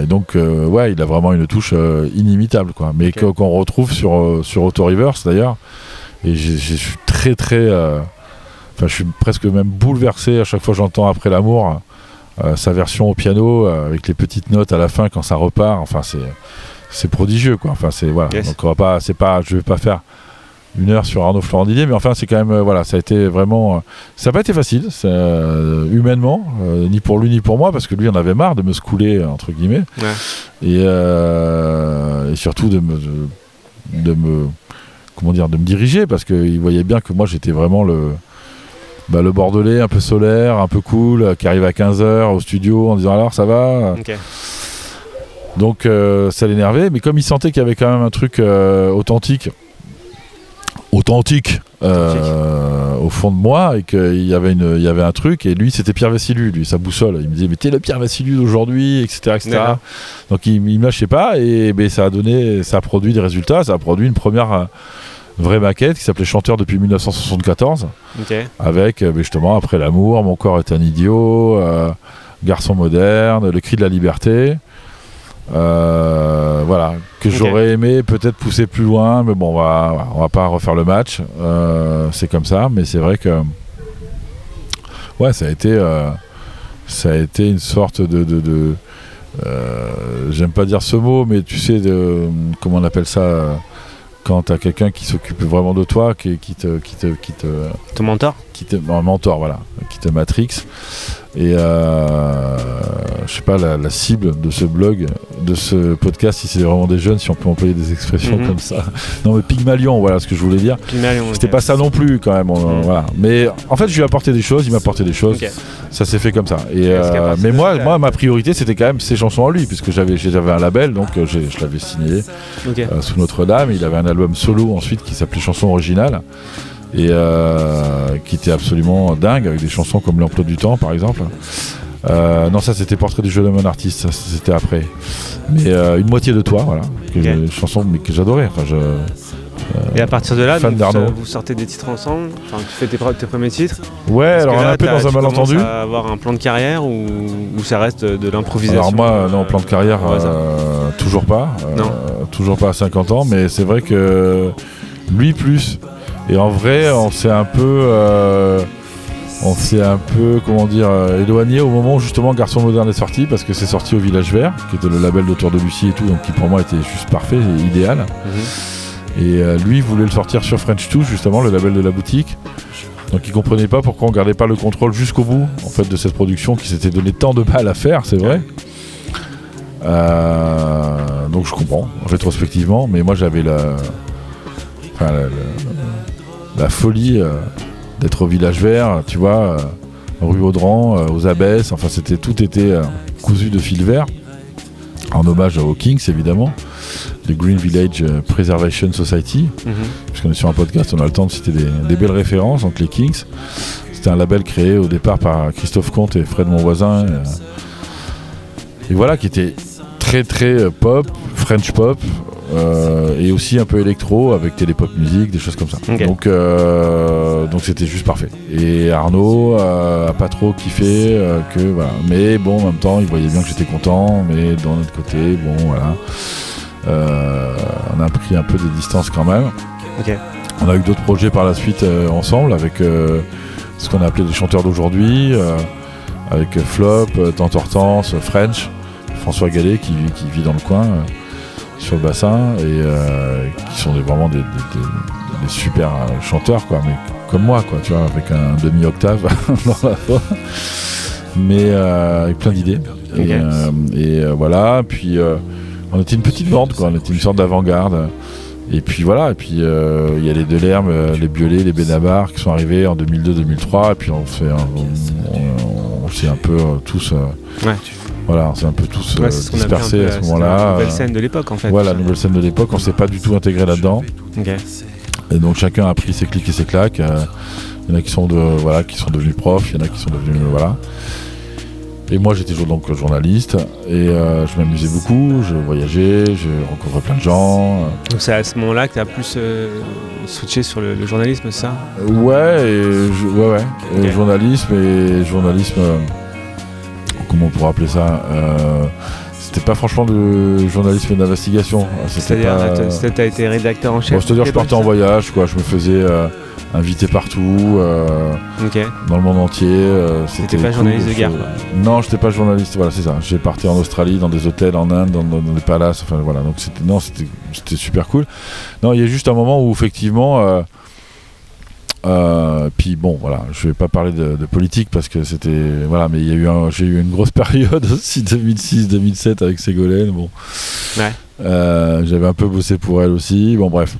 S1: donc, il a vraiment une touche inimitable, quoi. Mais qu'on retrouve sur Auto-Reverse d'ailleurs. Et je suis très, je suis presque même bouleversé à chaque fois que j'entends Après l'amour, sa version au piano, avec les petites notes à la fin quand ça repart. Enfin, c'est prodigieux, quoi. Enfin, donc je vais pas faire 1 heure sur Arnaud Florent-Didier, mais enfin c'est quand même ça a été vraiment, ça n'a pas été facile humainement, ni pour lui ni pour moi, parce que lui en avait marre de me secouler entre guillemets, et surtout de me diriger, parce qu'il voyait bien que moi j'étais vraiment le bordelais un peu solaire, un peu cool, qui arrive à 15h au studio en disant alors ça va. Donc ça l'énervait, mais comme il sentait qu'il y avait quand même un truc authentique au fond de moi, et qu'il y avait un truc, et lui c'était Pierre Vassiliou, lui sa boussole, il me disait mais t'es le Pierre Vassiliou d'aujourd'hui, etc. Donc il me lâchait pas, et ça a produit des résultats. Ça a produit une première vraie maquette qui s'appelait Chanteur depuis 1974, avec justement Après l'amour, Mon corps est un idiot, Garçon moderne, Le cri de la liberté. Que j'aurais aimé peut-être pousser plus loin, mais bon, on va pas refaire le match, c'est comme ça. Mais c'est vrai que ça a été une sorte de j'aime pas dire ce mot, mais tu sais, comment on appelle ça, quand t'as quelqu'un qui s'occupe vraiment de toi, qui
S3: ton mentor,
S1: un mentor, voilà, qui te matrixe. Et je sais pas, la cible de ce blog, de ce podcast, si c'est vraiment des jeunes, si on peut employer des expressions comme ça. Non, mais Pygmalion, voilà ce que je voulais dire. C'était pas ça non plus, quand même. Voilà. Mais en fait, je lui ai apporté des choses, il m'a apporté des choses. Ça s'est fait comme ça. Et mais moi, ma priorité, c'était quand même ses chansons à lui, puisque j'avais un label, donc je l'avais signé sous Notre-Dame. Il avait un album solo ensuite qui s'appelait Chansons originales, et qui était absolument dingue, avec des chansons comme L'emploi du temps, par exemple. Non, ça c'était Portrait du jeune homme artiste, ça c'était après. Mais Une moitié de toi, voilà, une chanson que j'adorais.
S3: Et à partir de là, vous sortez des titres ensemble, tu fais tes premiers titres.
S1: Ouais, alors on est un peu dans un malentendu.
S3: Tu commences à avoir un plan de carrière ou ça reste de l'improvisation?
S1: Alors moi, non, plan de carrière, toujours pas. Toujours pas à 50 ans, mais c'est vrai que lui plus. Et en vrai, on s'est un peu, comment dire, éloigné au moment où justement Garçon moderne est sorti, parce que c'est sorti au Village Vert, qui était le label d'Auteur de Lucie et tout, donc qui pour moi était juste parfait et idéal. Et lui voulait le sortir sur French Touch, justement, le label de la boutique. Donc il comprenait pas pourquoi on gardait pas le contrôle jusqu'au bout, en fait, de cette production qui s'était donné tant de mal à faire, c'est vrai. Donc je comprends rétrospectivement, mais moi j'avais la folie d'être au Village Vert, tu vois, rue Audran, aux Abbesses, enfin tout était cousu de fil vert, en hommage aux Kings évidemment, le Green Village Preservation Society, puisqu'on est sur un podcast, on a le temps de citer des belles références. Donc les Kings, c'était un label créé au départ par Christophe Comte et Fred Monvoisin, et voilà, qui était très très pop, French pop, et aussi un peu électro avec Télépop Musique, des choses comme ça. Donc c'était juste parfait. Et Arnaud a pas trop kiffé, voilà. Mais bon, en même temps, il voyait bien que j'étais content, mais d'un autre côté, bon voilà. On a pris un peu des distances quand même. On a eu d'autres projets par la suite ensemble, avec ce qu'on a appelé les chanteurs d'aujourd'hui, avec Flop, Tant Hortense, French, François Gallet qui vit dans le coin, sur le bassin, et qui sont vraiment des super chanteurs, quoi, mais comme moi, quoi, tu vois, avec un demi-octave dans la voix, mais avec plein d'idées. Et voilà, puis On était une petite bande, quoi. On était une sorte d'avant-garde. Et puis voilà, et puis il y a les Delerme, les Biolay, les Benabar qui sont arrivés en 2002-2003, et puis on s'est un peu tous... Voilà, on s'est un peu tous dispersés à ce moment-là.
S3: La nouvelle scène de l'époque, en fait.
S1: Ouais, la nouvelle scène de l'époque, on s'est pas du tout intégré là-dedans.
S3: Okay.
S1: Et donc chacun a pris ses clics et ses claques. Il y en a qui sont devenus profs, il y en a qui sont devenus... Voilà. Et moi j'étais donc journaliste et je m'amusais beaucoup, je voyageais, je rencontrais plein de gens.
S3: Donc c'est à ce moment-là que tu as plus switché sur le journalisme, c'est ça?
S1: Ouais.
S3: Okay.
S1: Journalisme, comment on pourrait appeler ça, c'était pas franchement de journalisme d'investigation.
S3: C'est-à-dire, tu as été rédacteur en chef?
S1: C'est-à-dire, je partais en voyage, quoi. Je me faisais inviter partout, dans le monde entier.
S3: C'était pas journaliste de guerre, quoi.
S1: Non, j'étais pas journaliste. Voilà, c'est ça. J'ai parti en Australie, dans des hôtels, en Inde, dans des palaces. Enfin voilà. Donc c'était super cool. Non, il y a juste un moment où effectivement. Puis bon, voilà, je vais pas parler de politique parce que c'était voilà, mais j'ai eu une grosse période aussi 2006-2007 avec Ségolène. Bon, j'avais un peu bossé pour elle aussi. Bon, bref.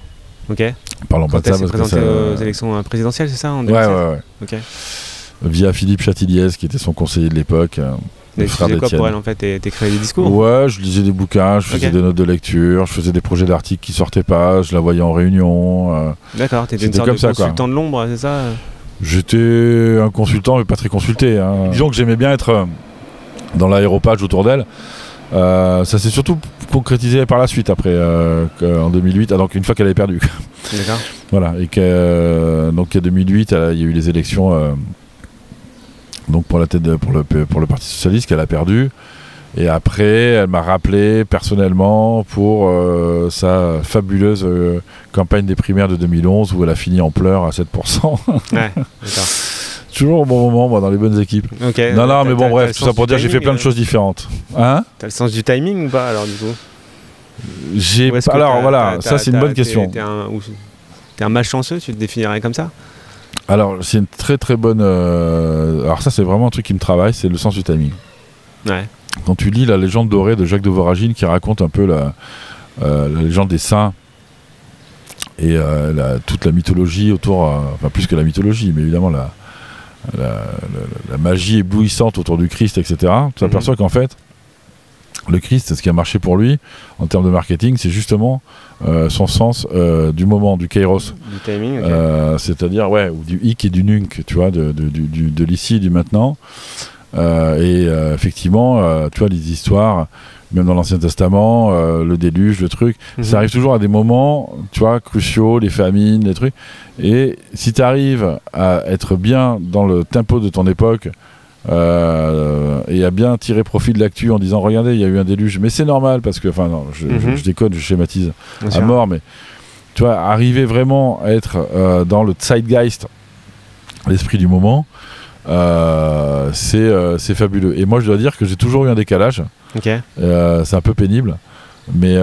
S3: Ok.
S1: Parlons pas de ça parce que
S3: présenté aux élections présidentielles, c'est ça, en 2007?
S1: Ouais.
S3: Ok.
S1: Via Philippe Chatiliez, qui était son conseiller de l'époque.
S3: Tu faisais quoi pour elle, en fait? T'écrivais des discours?
S1: Ouais, je lisais des bouquins, je faisais des notes de lecture, je faisais des projets d'articles qui sortaient pas, je la voyais en réunion.
S3: D'accord, t'étais une sorte de consultant de l'ombre, c'est ça?
S1: J'étais un consultant, mais pas très consulté. Hein. Disons que j'aimais bien être dans l'aéropage autour d'elle. Ça s'est surtout concrétisé par la suite, après, en 2008, donc une fois qu'elle avait perdu.
S3: D'accord.
S1: Voilà, et donc en 2008, il y a eu les élections donc pour le Parti Socialiste qu'elle a perdu. Et après, elle m'a rappelé personnellement pour sa fabuleuse campagne des primaires de 2011 où elle a fini en pleurs à 7%. Ouais, d'accord. Toujours au bon moment, moi, dans les bonnes équipes.
S3: Okay,
S1: non, mais bon, bref, tout ça pour dire j'ai fait plein de choses différentes. Hein?
S3: T'as le sens du timing ou pas, alors, du coup?
S1: Alors, voilà, ça, c'est une bonne question.
S3: T'es un malchanceux, tu te définirais comme ça?
S1: Alors, c'est une très très bonne... Alors ça, c'est vraiment un truc qui me travaille, c'est le sens du timing.
S3: Ouais.
S1: Quand tu lis la légende dorée de Jacques de Voragine qui raconte un peu la légende des saints et toute la mythologie autour, enfin plus que la mythologie, mais évidemment la magie éblouissante autour du Christ, etc. Tu t'aperçois qu'en fait, le Christ, ce qui a marché pour lui en termes de marketing, c'est justement son sens du moment, du kairos.
S3: Du timing, okay.
S1: C'est-à-dire, ou du hic et du nunc, tu vois, de l'ici, du maintenant. Effectivement, tu vois, les histoires, même dans l'Ancien Testament, le déluge, le truc, ça arrive toujours à des moments, tu vois, cruciaux, les famines, les trucs. Et si tu arrives à être bien dans le tempo de ton époque et à bien tirer profit de l'actu en disant regardez, il y a eu un déluge, mais c'est normal parce que, enfin, non, je déconne, je schématise à mort, mais tu vois, arriver vraiment à être dans le zeitgeist, l'esprit du moment. C'est fabuleux. Et moi je dois dire que j'ai toujours eu un décalage. C'est un peu pénible, mais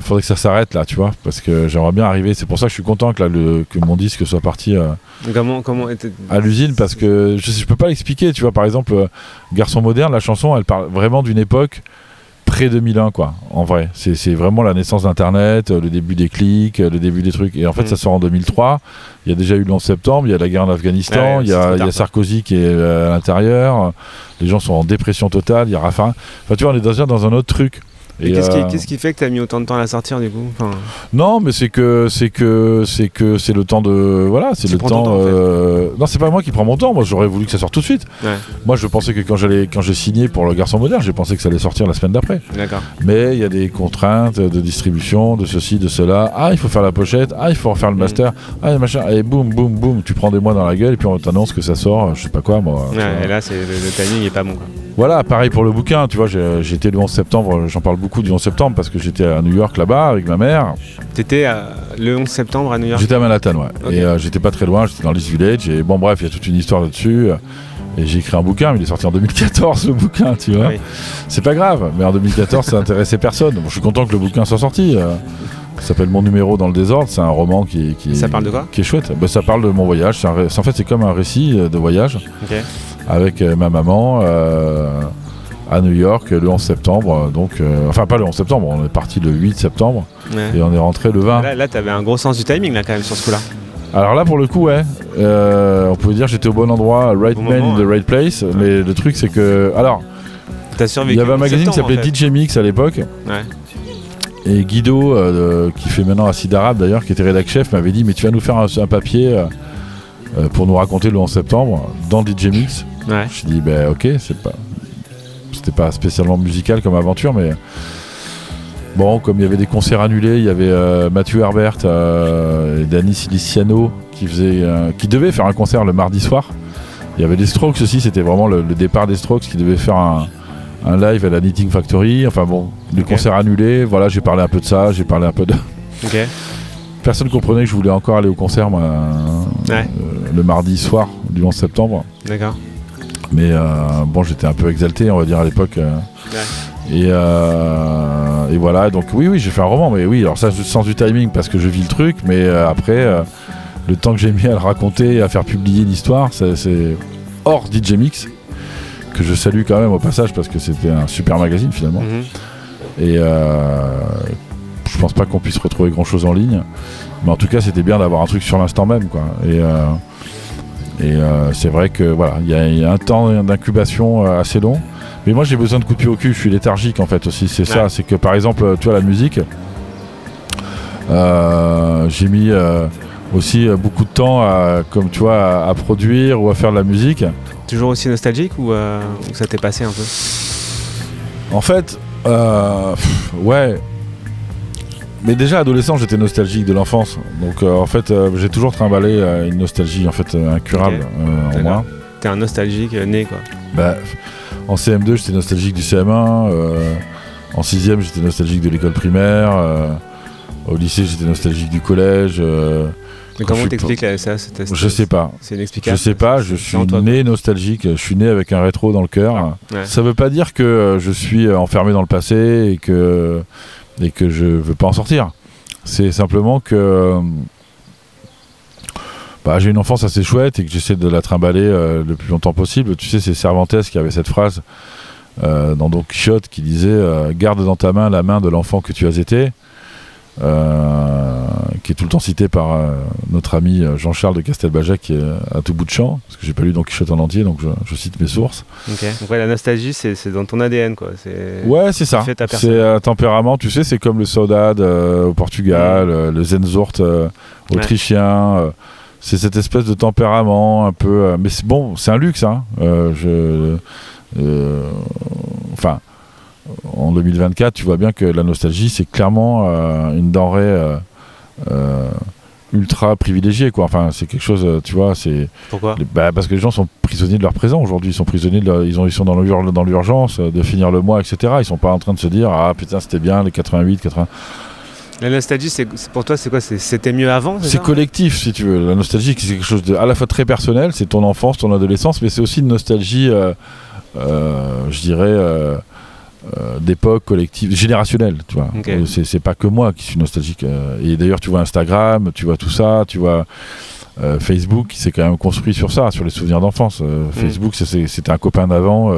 S1: faudrait que ça s'arrête là, tu vois, parce que j'aimerais bien arriver. C'est pour ça que je suis content que mon disque soit parti à l'usine, parce que je peux pas l'expliquer, tu vois. Par exemple, Garçon moderne, la chanson, elle parle vraiment d'une époque pré-2001, quoi, en vrai. C'est vraiment la naissance d'Internet, le début des clics, le début des trucs. Et en fait, ça sort en 2003. Il y a déjà eu le 11 septembre, il y a la guerre en Afghanistan, il y a Sarkozy qui est à l'intérieur. Les gens sont en dépression totale, il y a Raffarin. Enfin, tu vois, on est déjà dans un autre truc.
S3: Et qu'est-ce qui fait que tu as mis autant de temps à la sortir, du coup?
S1: Non, mais c'est le temps de... Voilà, c'est le temps...
S3: En fait.
S1: Non, c'est pas moi qui prends mon temps. Moi, j'aurais voulu que ça sorte tout de suite. Ouais. Moi, je pensais que quand j'ai signé pour Le Garçon moderne, j'ai pensé que ça allait sortir la semaine d'après. D'accord. Mais il y a des contraintes de distribution, de ceci, de cela. Ah, il faut faire la pochette. Ah, il faut refaire le master. Ah, machin. Et boum, boum, boum. Tu prends des mois dans la gueule et puis on t'annonce que ça sort, je sais pas quoi, moi.
S3: Ouais, et là, le timing est pas bon, quoi.
S1: Voilà, pareil pour le bouquin, tu vois, j'étais le 11 septembre, j'en parle beaucoup du 11 septembre parce que j'étais à New York là-bas avec ma mère.
S3: T'étais le 11 septembre à New York?
S1: J'étais à Manhattan, ouais. Okay. Et j'étais pas très loin, j'étais dans l'East Village. Et bon, bref, il y a toute une histoire là-dessus. Et j'ai écrit un bouquin, mais il est sorti en 2014, le bouquin, tu vois. Oui. C'est pas grave, mais en 2014, ça intéressait personne. Bon, je suis content que le bouquin soit sorti. Ça s'appelle Mon numéro dans le désordre. C'est un roman qui
S3: ça parle de quoi?
S1: Qui est chouette. Ça parle de mon voyage. En fait, c'est comme un récit de voyage. Okay. Avec ma maman. à New York le 11 septembre. Donc, enfin, pas le 11 septembre, on est parti le 8 septembre et on est rentré le 20.
S3: Là, tu avais un gros sens du timing là, quand même, sur ce coup-là.
S1: Alors là, pour le coup, ouais, on peut dire que j'étais au bon endroit, right man in the right place. Mais le truc, c'est que. Alors, il y avait un magazine qui s'appelait DJ Mix à l'époque.
S3: Ouais.
S1: Et Guido, qui fait maintenant Acid Arabe d'ailleurs, qui était rédac chef, m'avait dit mais tu vas nous faire un papier pour nous raconter le 11 septembre dans DJ Mix.
S3: Ouais.
S1: Je dit ben ok, c'était pas spécialement musical comme aventure, mais bon, comme il y avait des concerts annulés, il y avait Mathieu Herbert et Danny Siliciano qui devaient faire un concert le mardi soir. Il y avait les Strokes aussi, c'était vraiment le départ des Strokes qui devaient faire un live à la Knitting Factory, enfin bon, les concerts annulés, voilà, j'ai parlé un peu de ça, j'ai parlé un peu de... Personne comprenait que je voulais encore aller au concert moi, le mardi soir du 11 septembre.
S3: D'accord.
S1: Mais bon, j'étais un peu exalté, on va dire, à l'époque. Et voilà, donc oui, j'ai fait un roman, mais oui, alors ça, sens du timing, parce que je vis le truc, mais après, le temps que j'ai mis à le raconter, à faire publier l'histoire, c'est hors DJ Mix, que je salue quand même au passage parce que c'était un super magazine finalement. Et je pense pas qu'on puisse retrouver grand chose en ligne, mais en tout cas c'était bien d'avoir un truc sur l'instant même, quoi. Et c'est vrai que voilà, il y a un temps d'incubation assez long, mais moi j'ai besoin de coups de pied au cul, je suis léthargique en fait aussi, c'est ça, c'est que par exemple tu vois la musique, j'ai mis aussi beaucoup de temps comme tu vois à produire ou à faire de la musique.
S3: Toujours aussi nostalgique ou ça t'est passé un peu?
S1: En fait, ouais. Mais déjà adolescent, j'étais nostalgique de l'enfance. Donc en fait, j'ai toujours trimballé une nostalgie en fait incurable en moi.
S3: T'es un nostalgique né quoi.
S1: Bah, en CM2, j'étais nostalgique du CM1. En 6ème, j'étais nostalgique de l'école primaire. Au lycée, j'étais nostalgique du collège.
S3: Mais comment t'expliques ça?
S1: Je sais pas.
S3: C'est inexplicable.
S1: Je sais pas, je suis né nostalgique, je suis né avec un rétro dans le cœur. Ouais. Ça veut pas dire que je suis enfermé dans le passé et que je veux pas en sortir. C'est simplement que j'ai une enfance assez chouette et que j'essaie de la trimballer le plus longtemps possible. Tu sais, c'est Cervantes qui avait cette phrase dans Don Quichotte qui disait garde dans ta main la main de l'enfant que tu as été. Qui est tout le temps cité par notre ami Jean-Charles de Castelbajac qui est à tout bout de champ, parce que j'ai pas lu Don Quichotte en entier, donc je cite mes sources.
S3: Donc ouais, la nostalgie c'est dans ton ADN quoi.
S1: Ouais, c'est ça, c'est un tempérament, tu sais, c'est comme le Saudade au Portugal, le Zenzort autrichien, c'est cette espèce de tempérament un peu, mais c'est bon, c'est un luxe hein. Enfin en 2024, tu vois bien que la nostalgie, c'est clairement une denrée ultra privilégiée, quoi. Enfin, c'est quelque chose, tu vois, c'est...
S3: Pourquoi ?
S1: Parce que les gens sont prisonniers de leur présent aujourd'hui. Ils sont prisonniers, ils sont dans l'urgence de finir le mois, etc. Ils sont pas en train de se dire, ah putain, c'était bien les 88, 80...
S3: La nostalgie, pour toi, c'est quoi ? C'était mieux avant ?
S1: C'est collectif, si tu veux. La nostalgie, c'est quelque chose de à la fois très personnel, c'est ton enfance, ton adolescence, mais c'est aussi une nostalgie, je dirais... d'époque collective, générationnelle, tu vois. Okay. C'est pas que moi qui suis nostalgique. Et d'ailleurs, tu vois Instagram, tu vois tout ça, tu vois Facebook qui s'est quand même construit sur ça, sur les souvenirs d'enfance. Facebook, c'était un copain d'avant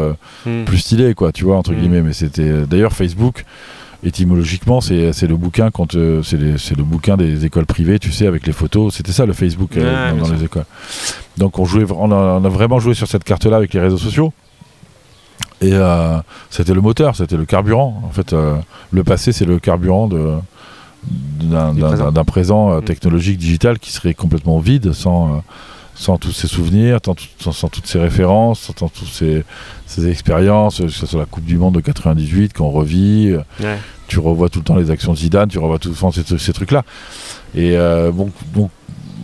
S1: plus stylé, quoi, tu vois, entre guillemets. Mais c'était d'ailleurs Facebook. Étymologiquement, c'est le bouquin c'est le bouquin des écoles privées, tu sais, avec les photos. C'était ça le Facebook dans les écoles. Donc on a vraiment joué sur cette carte-là avec les réseaux sociaux. Et c'était le moteur, c'était le carburant. En fait, le passé, c'est le carburant d'un présent technologique digital qui serait complètement vide sans tous ces souvenirs, sans toutes ces références, sans toutes ces expériences, que ce soit la Coupe du Monde de 98 qu'on revit. Ouais. Tu revois tout le temps les actions de Zidane, tu revois tout le temps ces trucs-là. Et bon,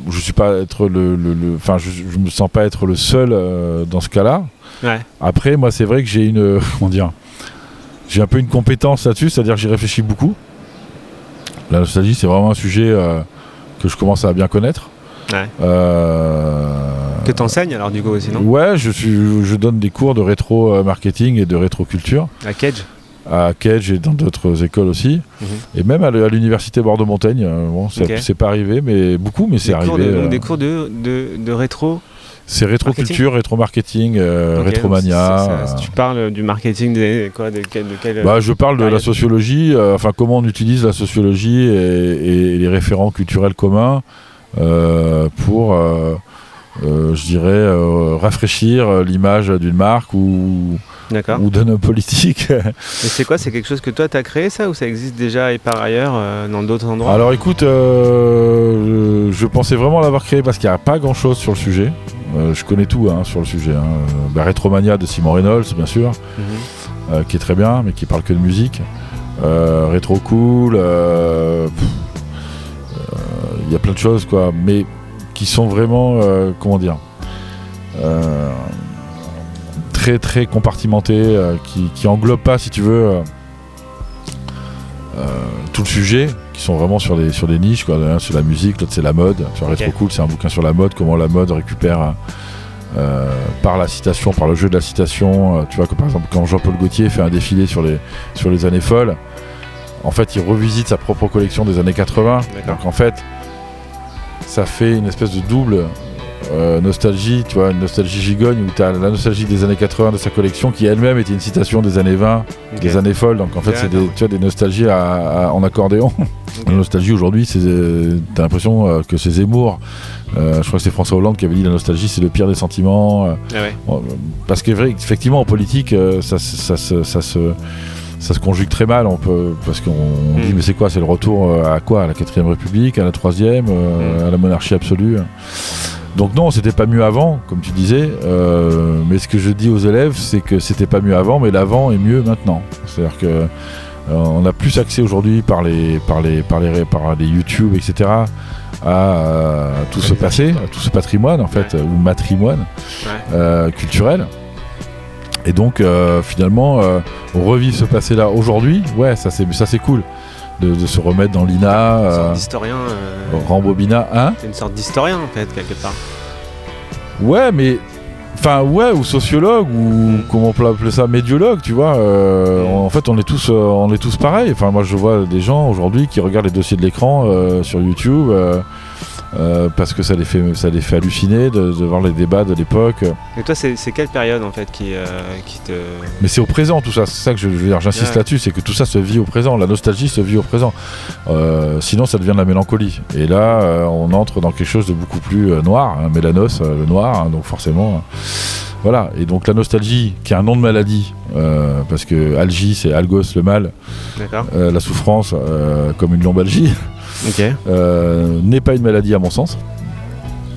S1: je suis pas être enfin, je me sens pas être le seul dans ce cas-là. Ouais. Après, moi, c'est vrai que j'ai j'ai un peu une compétence là-dessus, c'est-à-dire que j'y réfléchis beaucoup. La nostalgie, c'est vraiment un sujet que je commence à bien connaître.
S3: Ouais. Que t'enseignes alors du coup aussi, non ?
S1: Ouais, je donne des cours de rétro marketing et de rétro culture.
S3: À Cage ?
S1: À Cage et dans d'autres écoles aussi. Et même à l'université Bordeaux-Montaigne. Bon, c'est pas arrivé, mais beaucoup, mais c'est arrivé.
S3: Des cours de rétro.
S1: C'est rétro-culture, rétro-marketing, rétro-mania.
S3: Tu parles du marketing de quel
S1: je parle de la sociologie, comment on utilise la sociologie et les référents culturels communs pour, je dirais, rafraîchir l'image d'une marque ou d'un homme politique.
S3: Et c'est quoi? C'est quelque chose que toi tu as créé ça ou ça existe déjà et par ailleurs dans d'autres endroits?
S1: Alors écoute, je pensais vraiment l'avoir créé parce qu'il n'y a pas grand chose sur le sujet. Je connais tout sur le sujet. Retromania de Simon Reynolds, bien sûr, qui est très bien, mais qui parle que de musique. Rétro Cool, il y a plein de choses, quoi, mais qui sont vraiment, très très compartimentées, qui englobent pas, si tu veux, tout le sujet, qui sont vraiment sur des niches, quoi. L'un sur la musique, l'autre c'est la mode. Sur Rétro Cool, c'est un bouquin sur la mode, comment la mode récupère par la citation, par le jeu de la citation. Tu vois, que par exemple quand Jean-Paul Gaultier fait un défilé sur les années folles, en fait il revisite sa propre collection des années 80. Donc en fait ça fait une espèce de double nostalgie, tu vois, une nostalgie gigogne où tu as la nostalgie des années 80 de sa collection qui elle-même était une citation des années 20, des années folles. Donc en fait c'est des nostalgies en accordéon. La nostalgie aujourd'hui, t'as l'impression que c'est Zemmour. Je crois que c'est François Hollande qui avait dit la nostalgie c'est le pire des sentiments. Parce qu'effectivement en politique ça se conjugue très mal, parce qu'on dit mais c'est quoi, c'est le retour à quoi, à la 4ème République, à la 3ème, à la monarchie absolue. Donc non, c'était pas mieux avant, comme tu disais, mais ce que je dis aux élèves, c'est que c'était pas mieux avant, mais l'avant est mieux maintenant. C'est-à-dire que on a plus accès aujourd'hui par les YouTube, etc., à tout ce passé, à tout ce patrimoine en fait, ou matrimoine culturel. Et donc finalement, revivre ce passé-là aujourd'hui, ça c'est cool. De se remettre dans l'INA,
S3: une sorte d'historien,
S1: Rambobina,
S3: c'est une sorte d'historien en fait quelque part.
S1: Ou sociologue, ou comment on peut appeler ça, médiologue, tu vois. En fait, on est tous pareils. Enfin, moi, je vois des gens aujourd'hui qui regardent les dossiers de l'écran sur YouTube parce que ça les fait halluciner de voir les débats de l'époque.
S3: Et toi, c'est quelle période en fait qui te...
S1: Mais c'est au présent tout ça. C'est ça que je veux dire. J'insiste là-dessus, c'est que tout ça se vit au présent. La nostalgie se vit au présent. Sinon, ça devient de la mélancolie. Et là, on entre dans quelque chose de beaucoup plus noir. Mélanos, le noir. Donc forcément. Voilà, et donc la nostalgie, qui est un nom de maladie, parce que algie c'est algos, le mal, la souffrance comme une lombalgie, n'est pas une maladie à mon sens.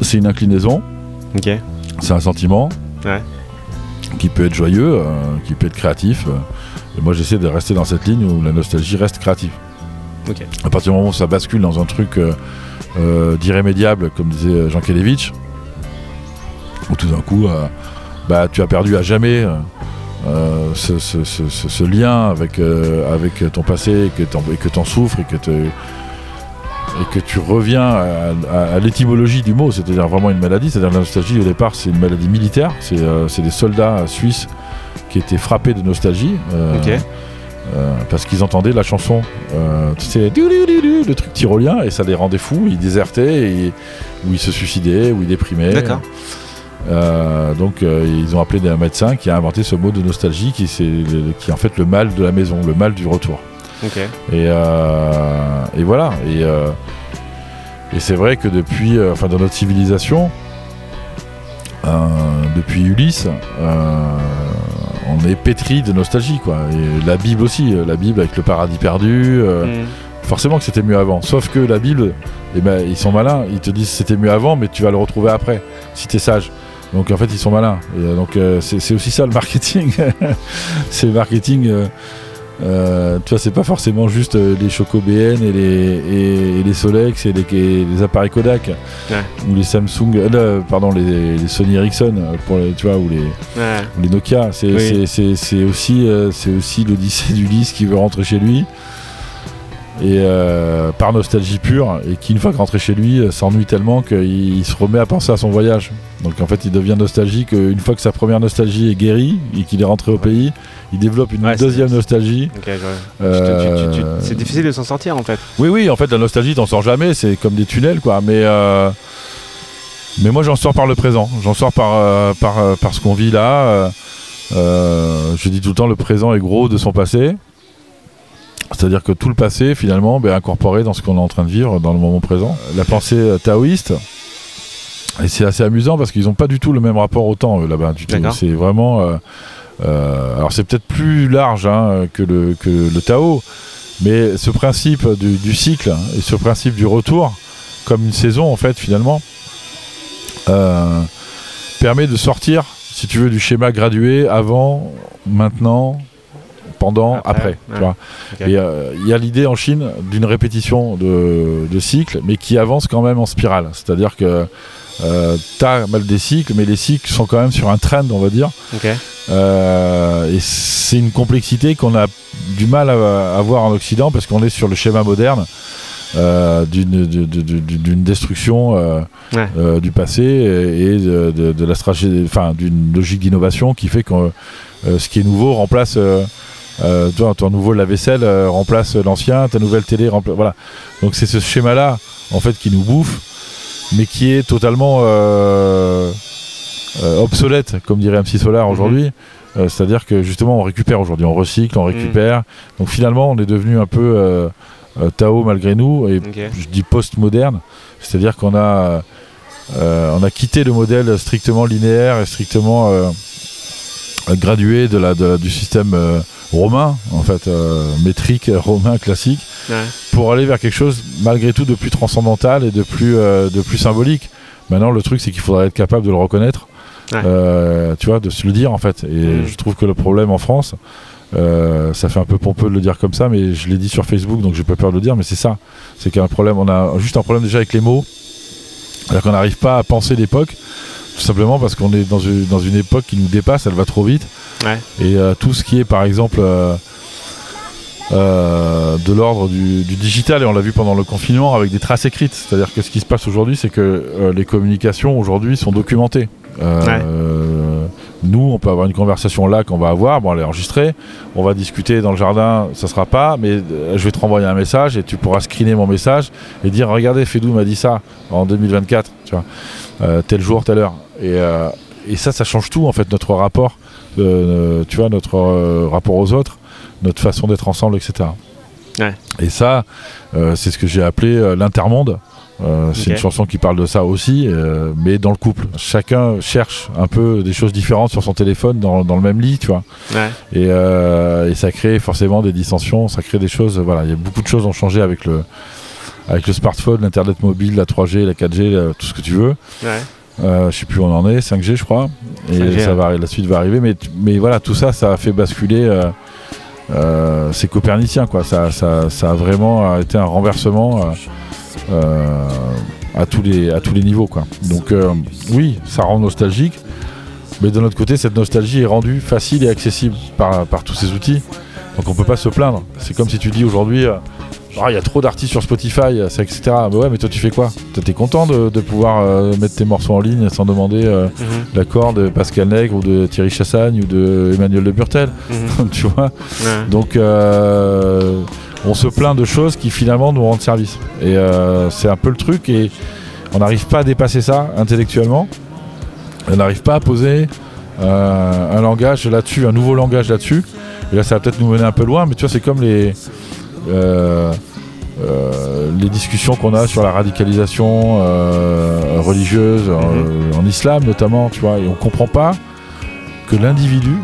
S1: C'est une inclinaison, c'est un sentiment qui peut être joyeux, qui peut être créatif. Et moi j'essaie de rester dans cette ligne où la nostalgie reste créative. À partir du moment où ça bascule dans un truc d'irrémédiable, comme disait Jean Kelevitch, où tout d'un coup tu as perdu à jamais ce lien avec ton passé, et que t'en souffres, et que tu reviens à l'étymologie du mot, c'est-à-dire vraiment une maladie. C'est-à-dire la nostalgie au départ c'est une maladie militaire, c'est des soldats suisses qui étaient frappés de nostalgie parce qu'ils entendaient la chanson, le truc tyrolien, et ça les rendait fous, ils désertaient, ou ils se suicidaient, ou ils déprimaient. Donc ils ont appelé un médecin qui a inventé ce mot de nostalgie qui est en fait le mal de la maison, le mal du retour. Et voilà. Et c'est vrai que depuis, dans notre civilisation, depuis Ulysse, on est pétri de nostalgie, quoi. Et la Bible aussi, la Bible avec le paradis perdu. Forcément que c'était mieux avant. Sauf que la Bible, ils sont malins. Ils te disent c'était mieux avant, mais tu vas le retrouver après, si t'es sage. Donc en fait ils sont malins. Et donc c'est aussi ça le marketing. C'est le marketing. Tu vois, c'est pas forcément juste les Choco BN et les Solex et les appareils Kodak, ou les Samsung, les Sony Ericsson tu vois, ou les Nokia. C'est aussi l'Odyssée d'Ulysse qui veut rentrer chez lui. Et par nostalgie pure, et qui une fois rentré chez lui s'ennuie tellement qu'il se remet à penser à son voyage. Donc en fait il devient nostalgique une fois que sa première nostalgie est guérie et qu'il est rentré au pays, il développe une deuxième nostalgie.
S3: C'est difficile de s'en sortir en fait.
S1: Oui, en fait la nostalgie t'en sors jamais, c'est comme des tunnels, quoi. Mais Mais moi j'en sors par le présent, j'en sors par ce qu'on vit là. Je dis tout le temps, le présent est gros de son passé. C'est-à-dire que tout le passé finalement est incorporé dans ce qu'on est en train de vivre dans le moment présent. La pensée taoïste, et c'est assez amusant parce qu'ils n'ont pas du tout le même rapport au temps là-bas du tout. C'est vraiment... alors c'est peut-être plus large que le Tao, mais ce principe du cycle et ce principe du retour, comme une saison en fait finalement, permet de sortir, si tu veux, du schéma gradué avant, maintenant, pendant, après. Tu vois. Okay. Et il y a l'idée en Chine d'une répétition de cycles, mais qui avance quand même en spirale. C'est-à-dire que t'as mal des cycles, mais les cycles sont quand même sur un trend, on va dire.
S3: Okay.
S1: Et c'est une complexité qu'on a du mal à voir en Occident parce qu'on est sur le schéma moderne d'une destruction du passé et de la stratégie, enfin d'une logique d'innovation qui fait que ce qui est nouveau remplace ton nouveau lave-vaisselle remplace l'ancien, ta nouvelle télé remplace, voilà. Donc c'est ce schéma là en fait qui nous bouffe, mais qui est totalement obsolète, comme dirait MC Solar aujourd'hui. C'est-à-dire que justement on récupère aujourd'hui, on recycle, on récupère. Donc finalement on est devenu un peu Tao malgré nous, et je dis post-moderne, c'est-à-dire qu'on a quitté le modèle strictement linéaire et strictement gradué du système romain, en fait, métrique romain classique, pour aller vers quelque chose malgré tout de plus transcendantal et de plus symbolique. Maintenant le truc c'est qu'il faudrait être capable de le reconnaître, tu vois, de se le dire en fait. Et je trouve que le problème en France, ça fait un peu pompeux de le dire comme ça, mais je l'ai dit sur Facebook donc j'ai pas peur de le dire, mais c'est ça, c'est qu'il y a un problème, on a juste un problème déjà avec les mots, c'est-à-dire qu'on n'arrive pas à penser l'époque, tout simplement parce qu'on est dans une époque qui nous dépasse, elle va trop vite, et tout ce qui est par exemple de l'ordre du digital, et on l'a vu pendant le confinement avec des traces écrites, c'est-à-dire que ce qui se passe aujourd'hui c'est que les communications aujourd'hui sont documentées. Nous on peut avoir une conversation là qu'on va avoir, bon elle est enregistrée, on va discuter dans le jardin, ça sera pas, mais je vais te renvoyer un message et tu pourras screener mon message et dire regardez Fedou m'a dit ça en 2024, tu vois, tel jour, telle heure, et ça change tout en fait, notre rapport, tu vois, notre rapport aux autres, notre façon d'être ensemble, etc. Et ça c'est ce que j'ai appelé l'intermonde. C'est une chanson qui parle de ça aussi, mais dans le couple. Chacun cherche un peu des choses différentes sur son téléphone dans le même lit, tu vois. Et ça crée forcément des dissensions, ça crée des choses. Voilà, il y a beaucoup de choses ont changé avec le smartphone, l'internet mobile, la 3G, la 4G, tout ce que tu veux. Je sais plus où on en est, 5G je crois. Et 5G, la suite va arriver, mais voilà, tout ça, ça a fait basculer. C'est copernicien, quoi. Ça a vraiment été un renversement. À tous les niveaux, quoi. Donc oui, ça rend nostalgique, mais de notre côté cette nostalgie est rendue facile et accessible par tous ces outils, donc on peut pas se plaindre. C'est comme si tu dis aujourd'hui il y a trop d'artistes sur Spotify, etc. Bah ouais, mais toi tu fais quoi? T'es content de pouvoir mettre tes morceaux en ligne sans demander l'accord de Pascal Nègre ou de Thierry Chassagne ou de Emmanuel de Burtel, tu vois. Donc on se plaint de choses qui finalement nous rendent service, et c'est un peu le truc, et on n'arrive pas à dépasser ça intellectuellement, on n'arrive pas à poser un langage là-dessus, un nouveau langage là-dessus, et là ça va peut-être nous mener un peu loin, mais tu vois, c'est comme les discussions qu'on a sur la radicalisation religieuse en islam notamment, tu vois, et on comprend pas que l'individu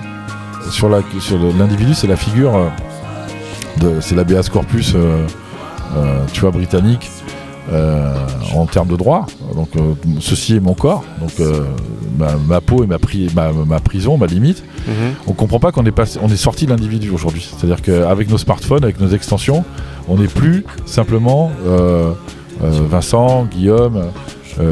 S1: l'individu c'est la figure c'est l'habeas corpus tu vois, britannique, en termes de droit. Donc ceci est mon corps, donc ma peau et ma prison, ma limite. On comprend pas qu'on est sorti de l'individu aujourd'hui. C'est-à-dire qu'avec nos smartphones, avec nos extensions, on n'est plus simplement Vincent, Guillaume,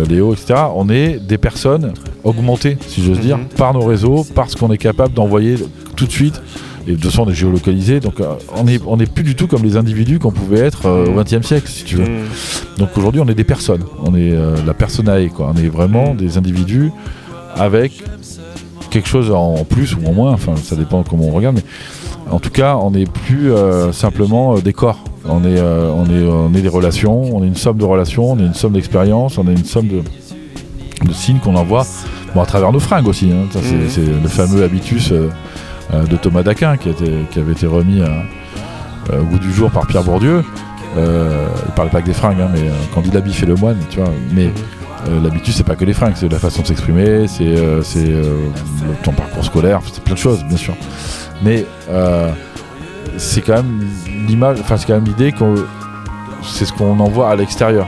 S1: Léo, etc. On est des personnes augmentées, si j'ose dire, par nos réseaux, parce qu'on est capable d'envoyer tout de suite. Et de toute façon on est géolocalisé, donc on est plus du tout comme les individus qu'on pouvait être au XXe siècle, si tu veux. Donc aujourd'hui on est des personnes, on est la personae, quoi. On est vraiment des individus avec quelque chose en plus ou en moins, enfin ça dépend comment on regarde, mais en tout cas on n'est plus simplement des corps. On est des relations, on est une somme de relations, on est une somme d'expériences, on est une somme de signes qu'on envoie, bon, à travers nos fringues aussi. Hein. Ça, c'est le fameux habitus de Thomas d'Aquin qui avait été remis au goût du jour par Pierre Bourdieu. Il parlait pas que des fringues, hein, mais quand dit l'habit fait le moine, tu vois. Mais l'habitus, c'est pas que les fringues, c'est la façon de s'exprimer, c'est ton parcours scolaire, c'est plein de choses, bien sûr. Mais c'est quand même l'image, enfin c'est quand même l'idée que c'est ce qu'on envoie à l'extérieur.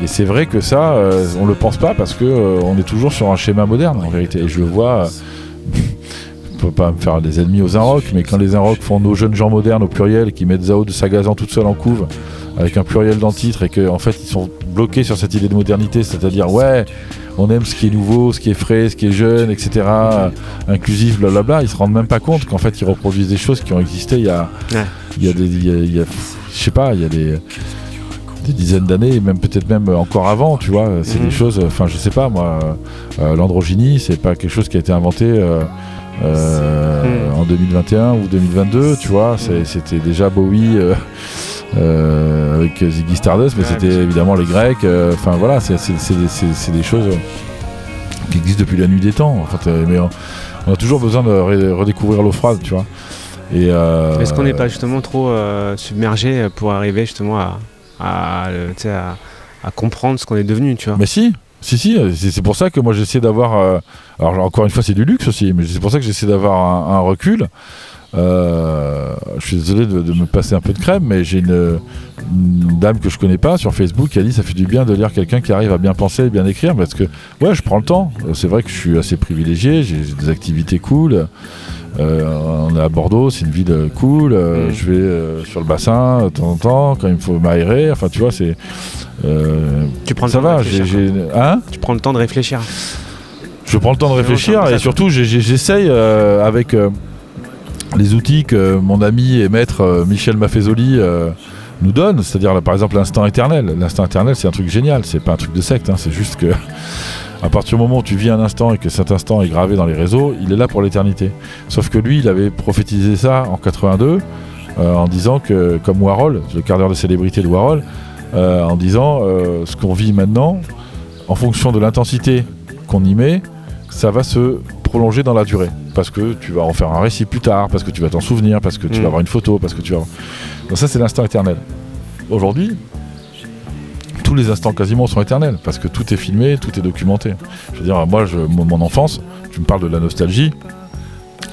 S1: Et c'est vrai que ça, on le pense pas parce que on est toujours sur un schéma moderne en vérité. Et je le vois. On peut pas me faire des ennemis aux Inrock, mais quand les Inrock font nos jeunes gens modernes au pluriel, qui mettent Zao de Sagazan toute seule en couve, avec un pluriel dans le titre, et qu'en fait ils sont bloqués sur cette idée de modernité, c'est-à-dire ouais, on aime ce qui est nouveau, ce qui est frais, ce qui est jeune, etc., inclusif, blablabla, ils se rendent même pas compte qu'en fait ils reproduisent des choses qui ont existé il y a je sais pas, il y a des dizaines d'années, même peut-être même encore avant, tu vois, c'est des choses, enfin je sais pas moi, l'androgynie, c'est pas quelque chose qui a été inventé en 2021 ou 2022, tu vois, c'était déjà Bowie avec Ziggy Stardust, mais c'était évidemment les Grecs, enfin voilà, c'est des choses qui existent depuis la nuit des temps, en fait, mais on a toujours besoin de redécouvrir l'eau froide, tu vois.
S3: Est-ce qu'on n'est pas justement trop submergé pour arriver justement à comprendre ce qu'on est devenu, tu vois? Mais
S1: si, c'est pour ça que moi j'essaie d'avoir alors encore une fois c'est du luxe aussi, mais c'est pour ça que j'essaie d'avoir un recul. Je suis désolé de me passer un peu de crème, mais j'ai une dame que je connais pas sur Facebook qui a dit ça fait du bien de lire quelqu'un qui arrive à bien penser et bien écrire, parce que ouais, je prends le temps. C'est vrai que je suis assez privilégié, j'ai des activités cool. On est à Bordeaux, c'est une ville cool. Je vais sur le bassin de temps en temps quand il me faut m'aérer. Enfin, tu vois, c'est.
S3: Tu prends le
S1: ça
S3: temps
S1: va.
S3: de réfléchir.
S1: Hein,
S3: tu prends le temps de réfléchir.
S1: Je prends le temps de réfléchir et surtout j'essaye avec les outils que mon ami et maître Michel Maffezoli nous donne, c'est-à-dire là, par exemple l'instant éternel. L'instant éternel, c'est un truc génial. C'est pas un truc de secte. Hein, c'est juste que. À partir du moment où tu vis un instant et que cet instant est gravé dans les réseaux, il est là pour l'éternité. Sauf que lui, il avait prophétisé ça en 82, en disant que, comme Warhol, le quart d'heure de célébrité de Warhol, en disant ce qu'on vit maintenant, en fonction de l'intensité qu'on y met, ça va se prolonger dans la durée. Parce que tu vas en faire un récit plus tard, parce que tu vas t'en souvenir, parce que tu vas avoir une photo, parce que tu vas... Donc ça, c'est l'instant éternel. Aujourd'hui, tous les instants quasiment sont éternels, parce que tout est filmé, tout est documenté. Je veux dire, moi, mon enfance, tu me parles de la nostalgie,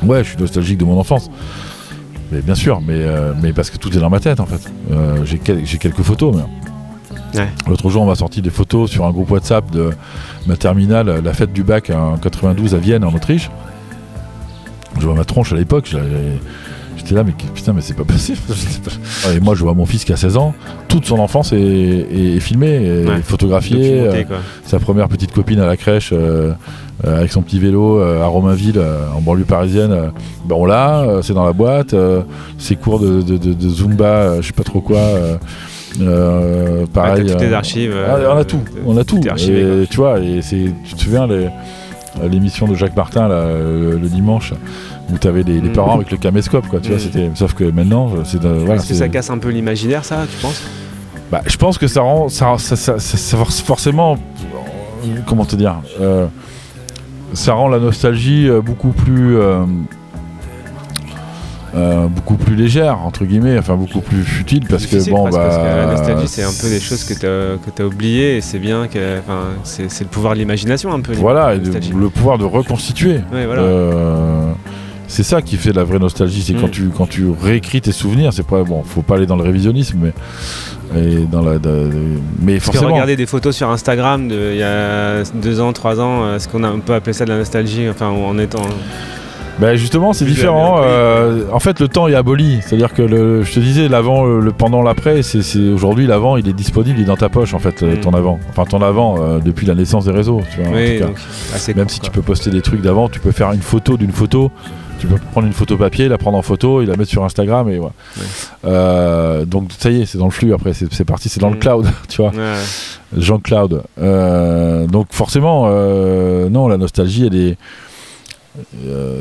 S1: ouais, je suis nostalgique de mon enfance. Mais bien sûr, mais parce que tout est dans ma tête, en fait. J'ai quelques photos, mais... Ouais. L'autre jour, on m'a sorti des photos sur un groupe WhatsApp de ma terminale, la fête du bac en 92 à Vienne, en Autriche. Je vois ma tronche à l'époque, j'étais là, mais putain, mais c'est pas possible. Et moi, je vois mon fils qui a 16 ans, toute son enfance est filmée, photographiée. Sa première petite copine à la crèche, avec son petit vélo à Romainville, en banlieue parisienne. Ben on l'a, c'est dans la boîte. Ses cours de Zumba, je sais pas trop quoi. Pareil.
S3: Toutes les archives.
S1: On a tout. Et, tu vois, tu te souviens l'émission de Jacques Martin là, le dimanche, où tu avais les parents avec le caméscope, quoi, tu vois, sauf que maintenant
S3: est-ce que ça casse un peu l'imaginaire, ça, tu penses?
S1: Bah, je pense que ça rend ça forcément, comment te dire, ça rend la nostalgie beaucoup plus légère, entre guillemets, enfin beaucoup plus futile, parce que bon,
S3: parce que la nostalgie, c'est un peu des choses que t'as oubliées, et c'est bien que, c'est le pouvoir de l'imagination un peu.
S1: Voilà, et le pouvoir de reconstituer.
S3: Ouais, voilà.
S1: C'est ça qui fait la vraie nostalgie, c'est quand tu réécris tes souvenirs. C'est pas bon, faut pas aller dans le révisionnisme, mais mais
S3: parce
S1: forcément.
S3: Que regarder des photos sur Instagram il y a 2 ans, 3 ans, est-ce qu'on peut appeler ça de la nostalgie, enfin en étant.
S1: Ben justement, c'est différent. En fait, le temps est aboli. C'est-à-dire que je te disais, l'avant, le pendant, l'après, c'est aujourd'hui l'avant, il est disponible, il est dans ta poche en fait, ton avant. Enfin, ton avant depuis la naissance des réseaux. Tu vois,
S3: oui,
S1: en tout cas. Même si tu peux poster des trucs d'avant, tu peux faire une photo d'une photo. Tu peux prendre une photo papier, la prendre en photo et la mettre sur Instagram et voilà. Ouais. Donc ça y est, c'est dans le flux après, c'est parti, c'est dans le cloud, tu vois. Ouais. Jean Cloud. Donc forcément, non, la nostalgie, elle est.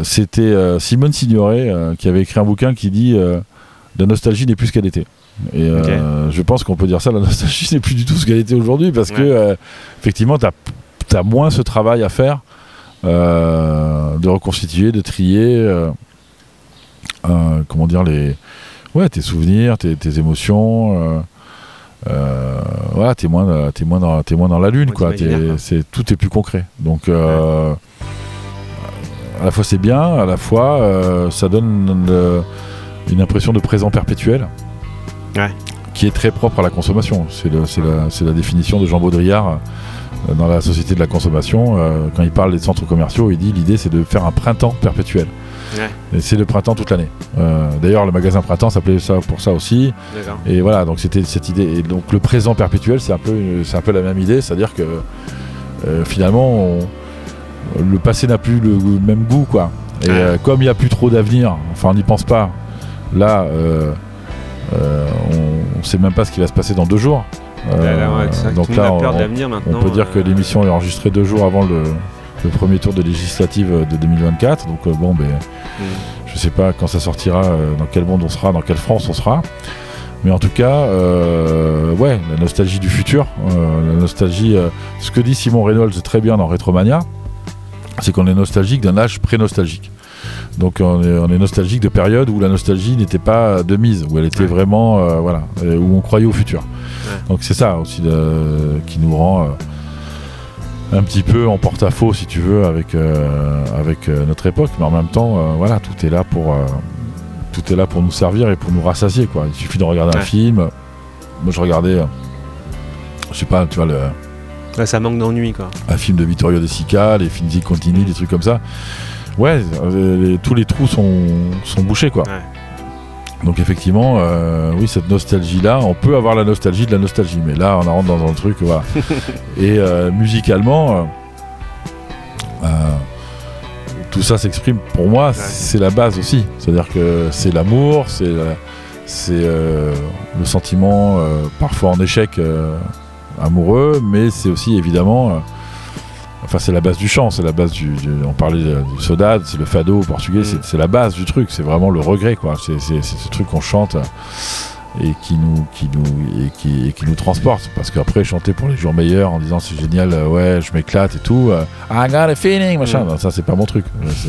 S1: C'était Simone Signoret qui avait écrit un bouquin qui dit la nostalgie n'est plus ce qu'elle était. Et je pense qu'on peut dire ça, la nostalgie n'est plus du tout ce qu'elle était aujourd'hui, parce que effectivement t'as moins ce travail à faire de reconstituer, de trier comment dire tes souvenirs, tes émotions. Voilà, t'es moins dans la lune, quoi. Tout est plus concret. Donc à la fois c'est bien, à la fois ça donne une impression de présent perpétuel, qui est très propre à la consommation. C'est la définition de Jean Baudrillard dans La Société de la consommation. Quand il parle des centres commerciaux, il dit l'idée c'est de faire un printemps perpétuel. Et c'est le printemps toute l'année. D'ailleurs, le magasin Printemps s'appelait ça pour ça aussi. Et voilà, donc c'était cette idée. Et donc le présent perpétuel, c'est un peu la même idée, c'est-à-dire que finalement, le passé n'a plus le même goût, quoi. Et comme il n'y a plus trop d'avenir, enfin on n'y pense pas. Là, on ne sait même pas ce qui va se passer dans 2 jours. Donc là, on peut dire que l'émission est enregistrée 2 jours avant le premier tour de législative de 2024. Donc je sais pas quand ça sortira, dans quel monde on sera, dans quelle France on sera. Mais en tout cas, la nostalgie du futur, la nostalgie. Ce que dit Simon Reynolds très bien dans Retromania, c'est qu'on est nostalgique d'un âge pré-nostalgique. Donc on est nostalgique de périodes où la nostalgie n'était pas de mise, où elle était vraiment, où on croyait au futur. Donc c'est ça aussi qui nous rend un petit peu en porte-à-faux, si tu veux, avec notre époque. Mais en même temps, tout est là pour nous servir et pour nous rassasier, quoi. Il suffit de regarder un film. Moi je regardais, je sais pas, tu vois,
S3: ça manque d'ennui, quoi. Un
S1: film de Vittorio De Sica, les films di Contini, des trucs comme ça. Tous les trous sont bouchés, quoi. Donc effectivement, oui, cette nostalgie-là, on peut avoir la nostalgie de la nostalgie, mais là, on rentre dans un truc, voilà. Et musicalement, tout ça s'exprime, pour moi, c'est la base aussi. C'est-à-dire que c'est l'amour, c'est le sentiment, parfois en échec amoureux, mais c'est aussi évidemment... c'est la base du chant, c'est la base on parlait du saudade, c'est le fado au portugais, c'est la base du truc, c'est vraiment le regret, quoi. C'est ce truc qu'on chante et qui nous transporte. Parce qu'après, chanter pour les jours meilleurs en disant c'est génial, je m'éclate et tout, I got a feeling, machin, non, ça c'est pas mon truc.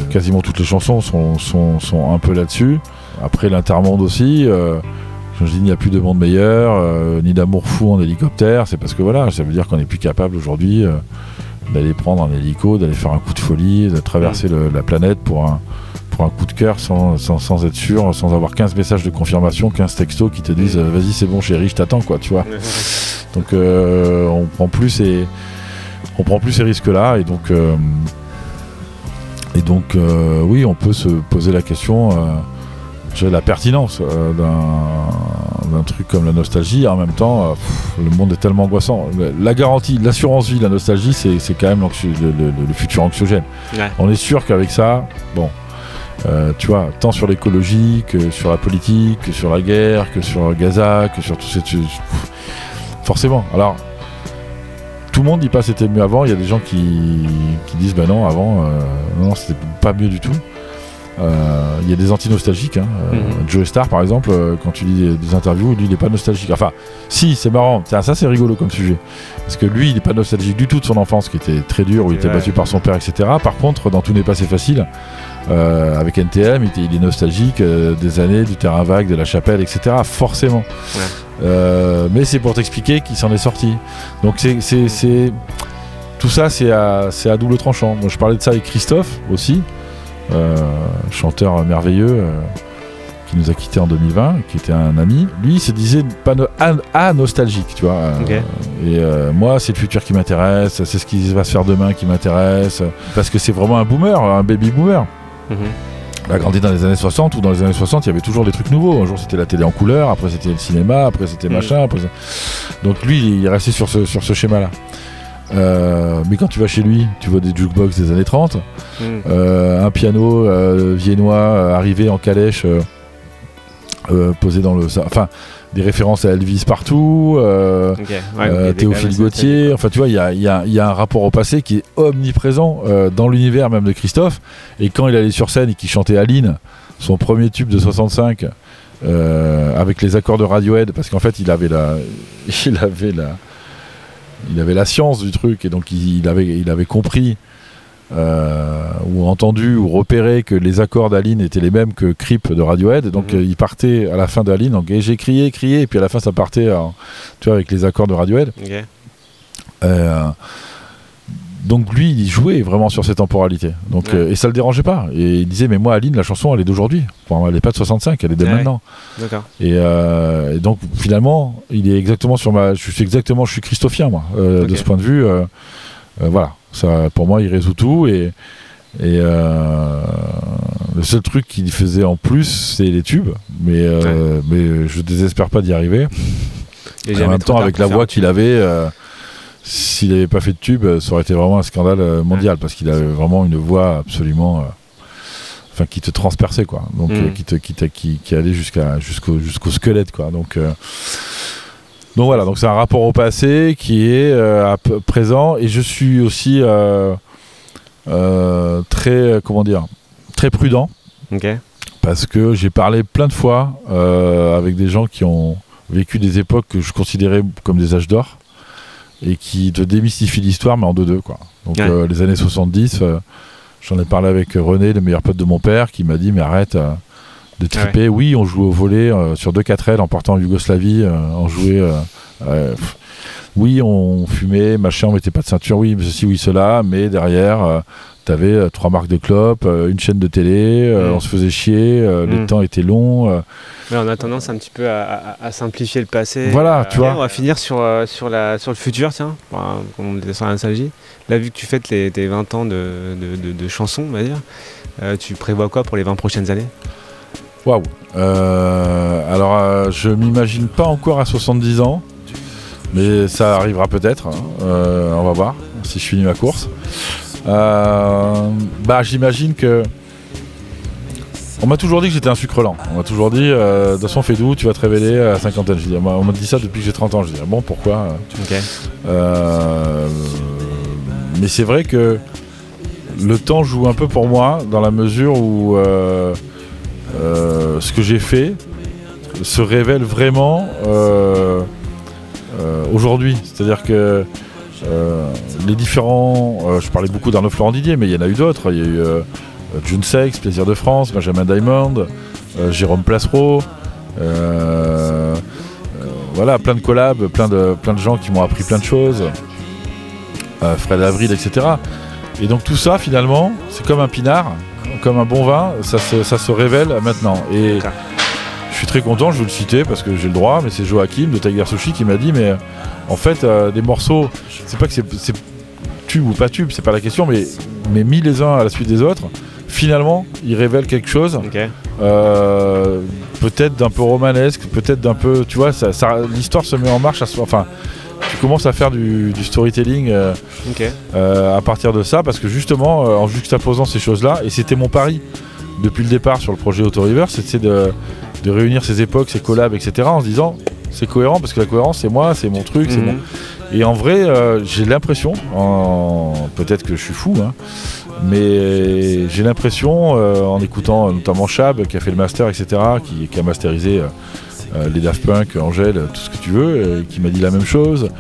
S1: Quasiment toutes les chansons sont un peu là-dessus. Après l'intermonde aussi, je dis il n'y a plus de monde meilleur, ni d'amour fou en hélicoptère, c'est parce que ça veut dire qu'on n'est plus capable aujourd'hui d'aller prendre un hélico, d'aller faire un coup de folie, de traverser la planète pour un coup de cœur sans être sûr, sans avoir 15 messages de confirmation, 15 textos qui te disent vas-y c'est bon chérie, je t'attends, quoi, tu vois. Donc on prend plus ces risques-là, et donc oui, on peut se poser la question de la pertinence d'un truc comme la nostalgie. En même temps, le monde est tellement angoissant. La garantie, l'assurance vie, la nostalgie, c'est quand même le futur anxiogène. On est sûr qu'avec ça, tu vois, tant sur l'écologie que sur la politique, que sur la guerre, que sur Gaza, que sur tout ces... Forcément. Alors, tout le monde dit pas c'était mieux avant. Il y a des gens qui disent non, avant, non, c'était pas mieux du tout. Il y a des anti-nostalgiques, Joe Star par exemple, quand tu lis des interviews, lui il est pas nostalgique. Enfin, si, c'est marrant, ça c'est rigolo comme sujet, parce que lui il est pas nostalgique du tout de son enfance qui était très dure, où il était battu par son père, etc. Par contre, dans Tout n'est pas si facile, avec NTM, il est nostalgique des années du terrain vague, de la chapelle, etc. Forcément. Mais c'est pour t'expliquer qu'il s'en est sorti. Donc c'est tout ça, c'est à double tranchant. Moi je parlais de ça avec Christophe aussi, chanteur merveilleux qui nous a quittés en 2020, qui était un ami. Lui il se disait pas nostalgique, tu vois. Et moi c'est le futur qui m'intéresse, c'est ce qui va se faire demain qui m'intéresse, parce que c'est vraiment un boomer, un baby boomer. Il a grandi dans les années 60, où dans les années 60 il y avait toujours des trucs nouveaux. Un jour c'était la télé en couleur, après c'était le cinéma, après c'était machin, après... Donc lui il est resté sur ce schéma là. Mais quand tu vas chez lui, tu vois des jukebox des années 30, un piano viennois arrivé en calèche, posé dans le... Enfin, des références à Elvis partout, Théophile Gautier, enfin tu vois, il y a un rapport au passé qui est omniprésent dans l'univers même de Christophe. Et quand il allait sur scène et qu'il chantait Aline, son premier tube de 65, avec les accords de Radiohead, parce qu'en fait il avait la science du truc, et donc il avait compris ou entendu ou repéré que les accords d'Aline étaient les mêmes que Creep de Radiohead, donc il partait à la fin d'Aline, donc j'ai crié, et puis à la fin ça partait tu vois, avec les accords de Radiohead.
S3: Okay.
S1: Donc lui il jouait vraiment sur ces temporalités, donc, et ça le dérangeait pas, et il disait mais moi Aline, la chanson elle est d'aujourd'hui, bon, elle est pas de 65, elle est de maintenant.
S3: D'accord.
S1: Et donc finalement il est exactement je suis christophien moi, de ce point de vue, voilà, ça pour moi il résout tout, et le seul truc qu'il faisait en plus c'est les tubes, mais je désespère pas d'y arriver. Et en même temps avec la voix qu'il avait, s'il n'avait pas fait de tube, ça aurait été vraiment un scandale mondial, parce qu'il avait vraiment une voix absolument, enfin qui te transperçait quoi, donc qui allait jusqu'au squelette quoi, donc voilà, donc c'est un rapport au passé qui est présent, et je suis aussi très prudent, parce que j'ai parlé plein de fois avec des gens qui ont vécu des époques que je considérais comme des âges d'or, et qui te démystifient l'histoire, mais en deux quoi. Donc les années 70, j'en ai parlé avec René, le meilleur pote de mon père, qui m'a dit mais arrête de triper. Oui, on jouait au volley sur 2-4L en partant en Yougoslavie, on jouait oui, on fumait, machin, on mettait pas de ceinture, oui, ceci, oui, cela, mais derrière t'avais 3 marques de clopes, une chaîne de télé, on se faisait chier, les temps étaient longs.
S3: Ouais, on a tendance un petit peu à simplifier le passé.
S1: Voilà, tu vois.
S3: On va finir sur le futur, tiens, comme on était sur la nostalgie. Là, vu que tu fêtes tes 20 ans de chansons, on va dire, tu prévois quoi pour les 20 prochaines années?
S1: Waouh. Alors, je m'imagine pas encore à 70 ans, mais ça arrivera peut-être, on va voir si je finis ma course. J'imagine que on m'a toujours dit que j'étais un sucre lent. On m'a toujours dit de toute façon, fais doux, tu vas te révéler à la cinquantaine. Je dis, on m'a dit ça depuis que j'ai 30 ans. Je dis bon, pourquoi mais c'est vrai que le temps joue un peu pour moi, dans la mesure où ce que j'ai fait se révèle vraiment aujourd'hui. C'est-à-dire que les différents, je parlais beaucoup d'Arnaud Florent Didier, mais il y en a eu d'autres. Il y a eu June Sex, Plaisir de France, Benjamin Diamond, Jérôme Placereau, voilà, plein de collabs, plein de gens qui m'ont appris plein de choses, Fred Avril, etc. Et donc tout ça finalement, c'est comme un pinard, comme un bon vin, ça se révèle maintenant. Et je suis très content, je veux le citer parce que j'ai le droit, mais c'est Joachim de Tiger Sushi qui m'a dit mais en fait des morceaux, c'est pas que c'est tube ou pas tube, c'est pas la question, mais mis les uns à la suite des autres, finalement ils révèlent quelque chose, peut-être d'un peu romanesque, peut-être d'un peu, tu vois, l'histoire se met en marche, enfin tu commences à faire du storytelling à partir de ça, parce que justement en juxtaposant ces choses-là, et c'était mon pari depuis le départ sur le projet Auto River, c'était de réunir ces époques, ces collabs, etc. en se disant c'est cohérent, parce que la cohérence c'est moi, c'est mon truc, c'est mon... Et en vrai j'ai l'impression, peut-être que je suis fou, hein, mais j'ai l'impression en écoutant notamment Chab qui a fait le master, etc., qui a masterisé les Daft Punk, Angèle, tout ce que tu veux, qui m'a dit la même chose,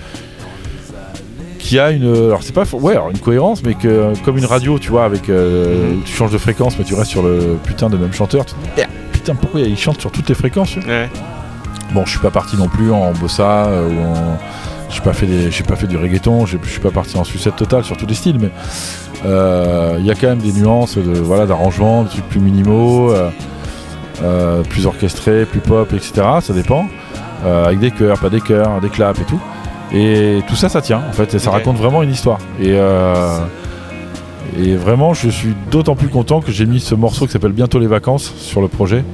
S1: qui a alors c'est pas une cohérence, mais que comme une radio, tu vois, avec tu changes de fréquence mais tu restes sur le putain de même chanteur, tu te dis putain pourquoi il chante sur toutes les fréquences, Bon, je suis pas parti non plus en bossa ou en... j'ai pas fait du reggaeton, je suis pas parti en sucette totale sur tous les styles, mais il y a quand même des nuances d'arrangement, de trucs plus minimaux, plus orchestrés, plus pop, etc. Ça dépend, avec des chœurs, pas des chœurs, des claps et tout. Et tout ça, ça tient en fait, et ça raconte vraiment une histoire. Et vraiment, je suis d'autant plus content que j'ai mis ce morceau qui s'appelle Bientôt les vacances sur le projet,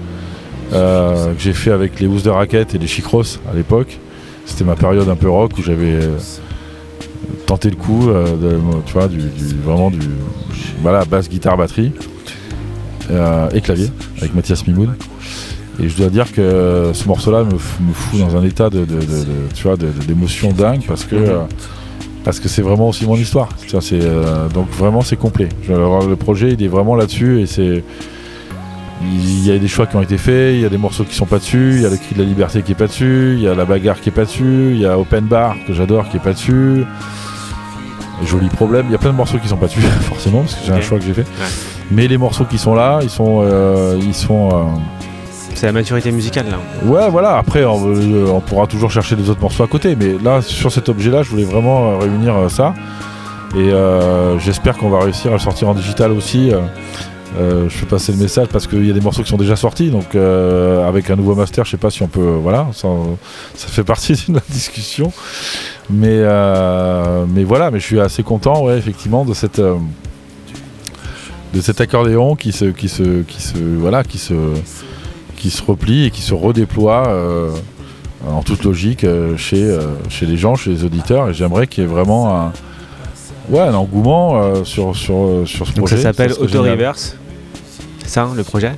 S1: que j'ai fait avec les Housses de Raquette et les Chicros à l'époque. C'était ma période un peu rock où j'avais tenté le coup, tu vois, voilà, basse, guitare, batterie et clavier avec Mathias Mimoun. Et je dois dire que ce morceau-là me fout dans un état d'émotion dingue, parce que c'est vraiment aussi mon histoire. Donc vraiment c'est complet. Le projet il est vraiment là-dessus, et il y a des choix qui ont été faits, il y a des morceaux qui sont pas dessus, il y a le cri de la liberté qui est pas dessus, il y a la bagarre qui est pas dessus, il y a Open Bar que j'adore qui est pas dessus. Joli problème, il y a plein de morceaux qui sont pas dessus forcément parce que j'ai un choix que j'ai fait. Ouais. Mais les morceaux qui sont là, ils sont
S3: c'est la maturité musicale là.
S1: Ouais, voilà. Après, on pourra toujours chercher des autres morceaux à côté, mais là, sur cet objet-là, je voulais vraiment réunir ça. Et j'espère qu'on va réussir à le sortir en digital aussi. Je fais passer le message parce qu'il y a des morceaux qui sont déjà sortis, donc avec un nouveau master, je sais pas si on peut, voilà, ça fait partie de la discussion. Mais voilà, mais je suis assez content, ouais, effectivement, de cet accordéon qui se replie et qui se redéploie en toute logique chez les gens, chez les auditeurs. Et j'aimerais qu'il y ait vraiment un engouement sur ce projet.
S3: Donc ça s'appelle Auto-Reverse, c'est ça le projet?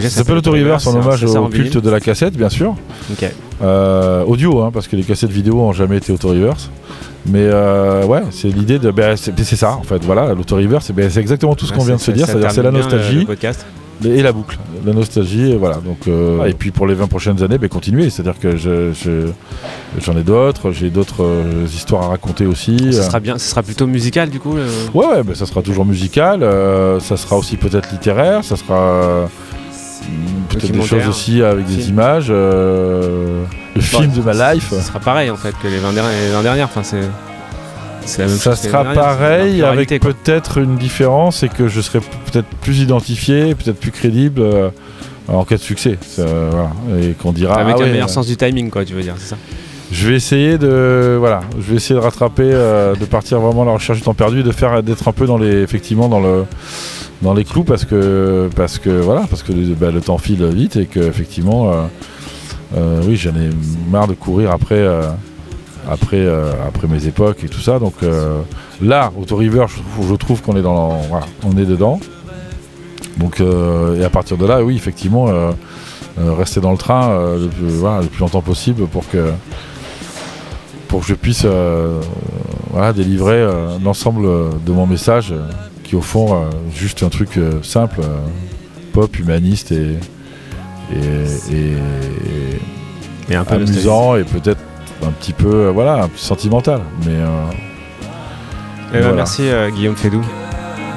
S1: Ça s'appelle Auto-Reverse en hommage au culte de la cassette, bien sûr.
S3: Okay.
S1: Audio, hein, parce que les cassettes vidéo n'ont jamais été Auto-Reverse. Mais ouais, c'est l'idée de. C'est ça, en fait. Voilà, l'Auto-Reverse, c'est exactement tout ce qu'on vient de se dire. C'est-à-dire, c'est la nostalgie. Et la boucle, la nostalgie, et voilà. Donc, et puis pour les 20 prochaines années, continuer. C'est-à-dire que j'en ai d'autres, j'ai d'autres histoires à raconter aussi.
S3: Ça sera plutôt musical du coup
S1: Ouais, ça sera toujours musical. Ça sera aussi peut-être littéraire. Ça sera peut-être des choses aussi avec des images. Le film de ma life.
S3: Ça sera pareil en fait que les 20 dernières. Enfin, c'est la même chose.
S1: Ça sera pareil avec peut-être une différence, c'est que je serai peut-être plus identifié, peut-être plus crédible en cas de succès. Voilà. Et qu'on dira.
S3: Avec un meilleur sens du timing, quoi, tu veux dire, c'est ça?
S1: Je vais essayer de rattraper, de partir vraiment à la recherche du temps perdu, d'être un peu effectivement dans les clous parce que le temps file vite et que effectivement oui, j'en ai marre de courir après mes époques et tout ça. Donc là, Auto-Reverse, je trouve qu'on est on est dedans. Donc et à partir de là, oui, effectivement, rester dans le train le plus longtemps possible pour que je puisse délivrer l'ensemble de mon message qui au fond juste un truc simple, pop, humaniste et un peu amusant et peut-être un petit peu un peu sentimental. Mais
S3: merci Guillaume Fédoux.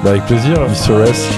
S1: Avec plaisir, Mr. S.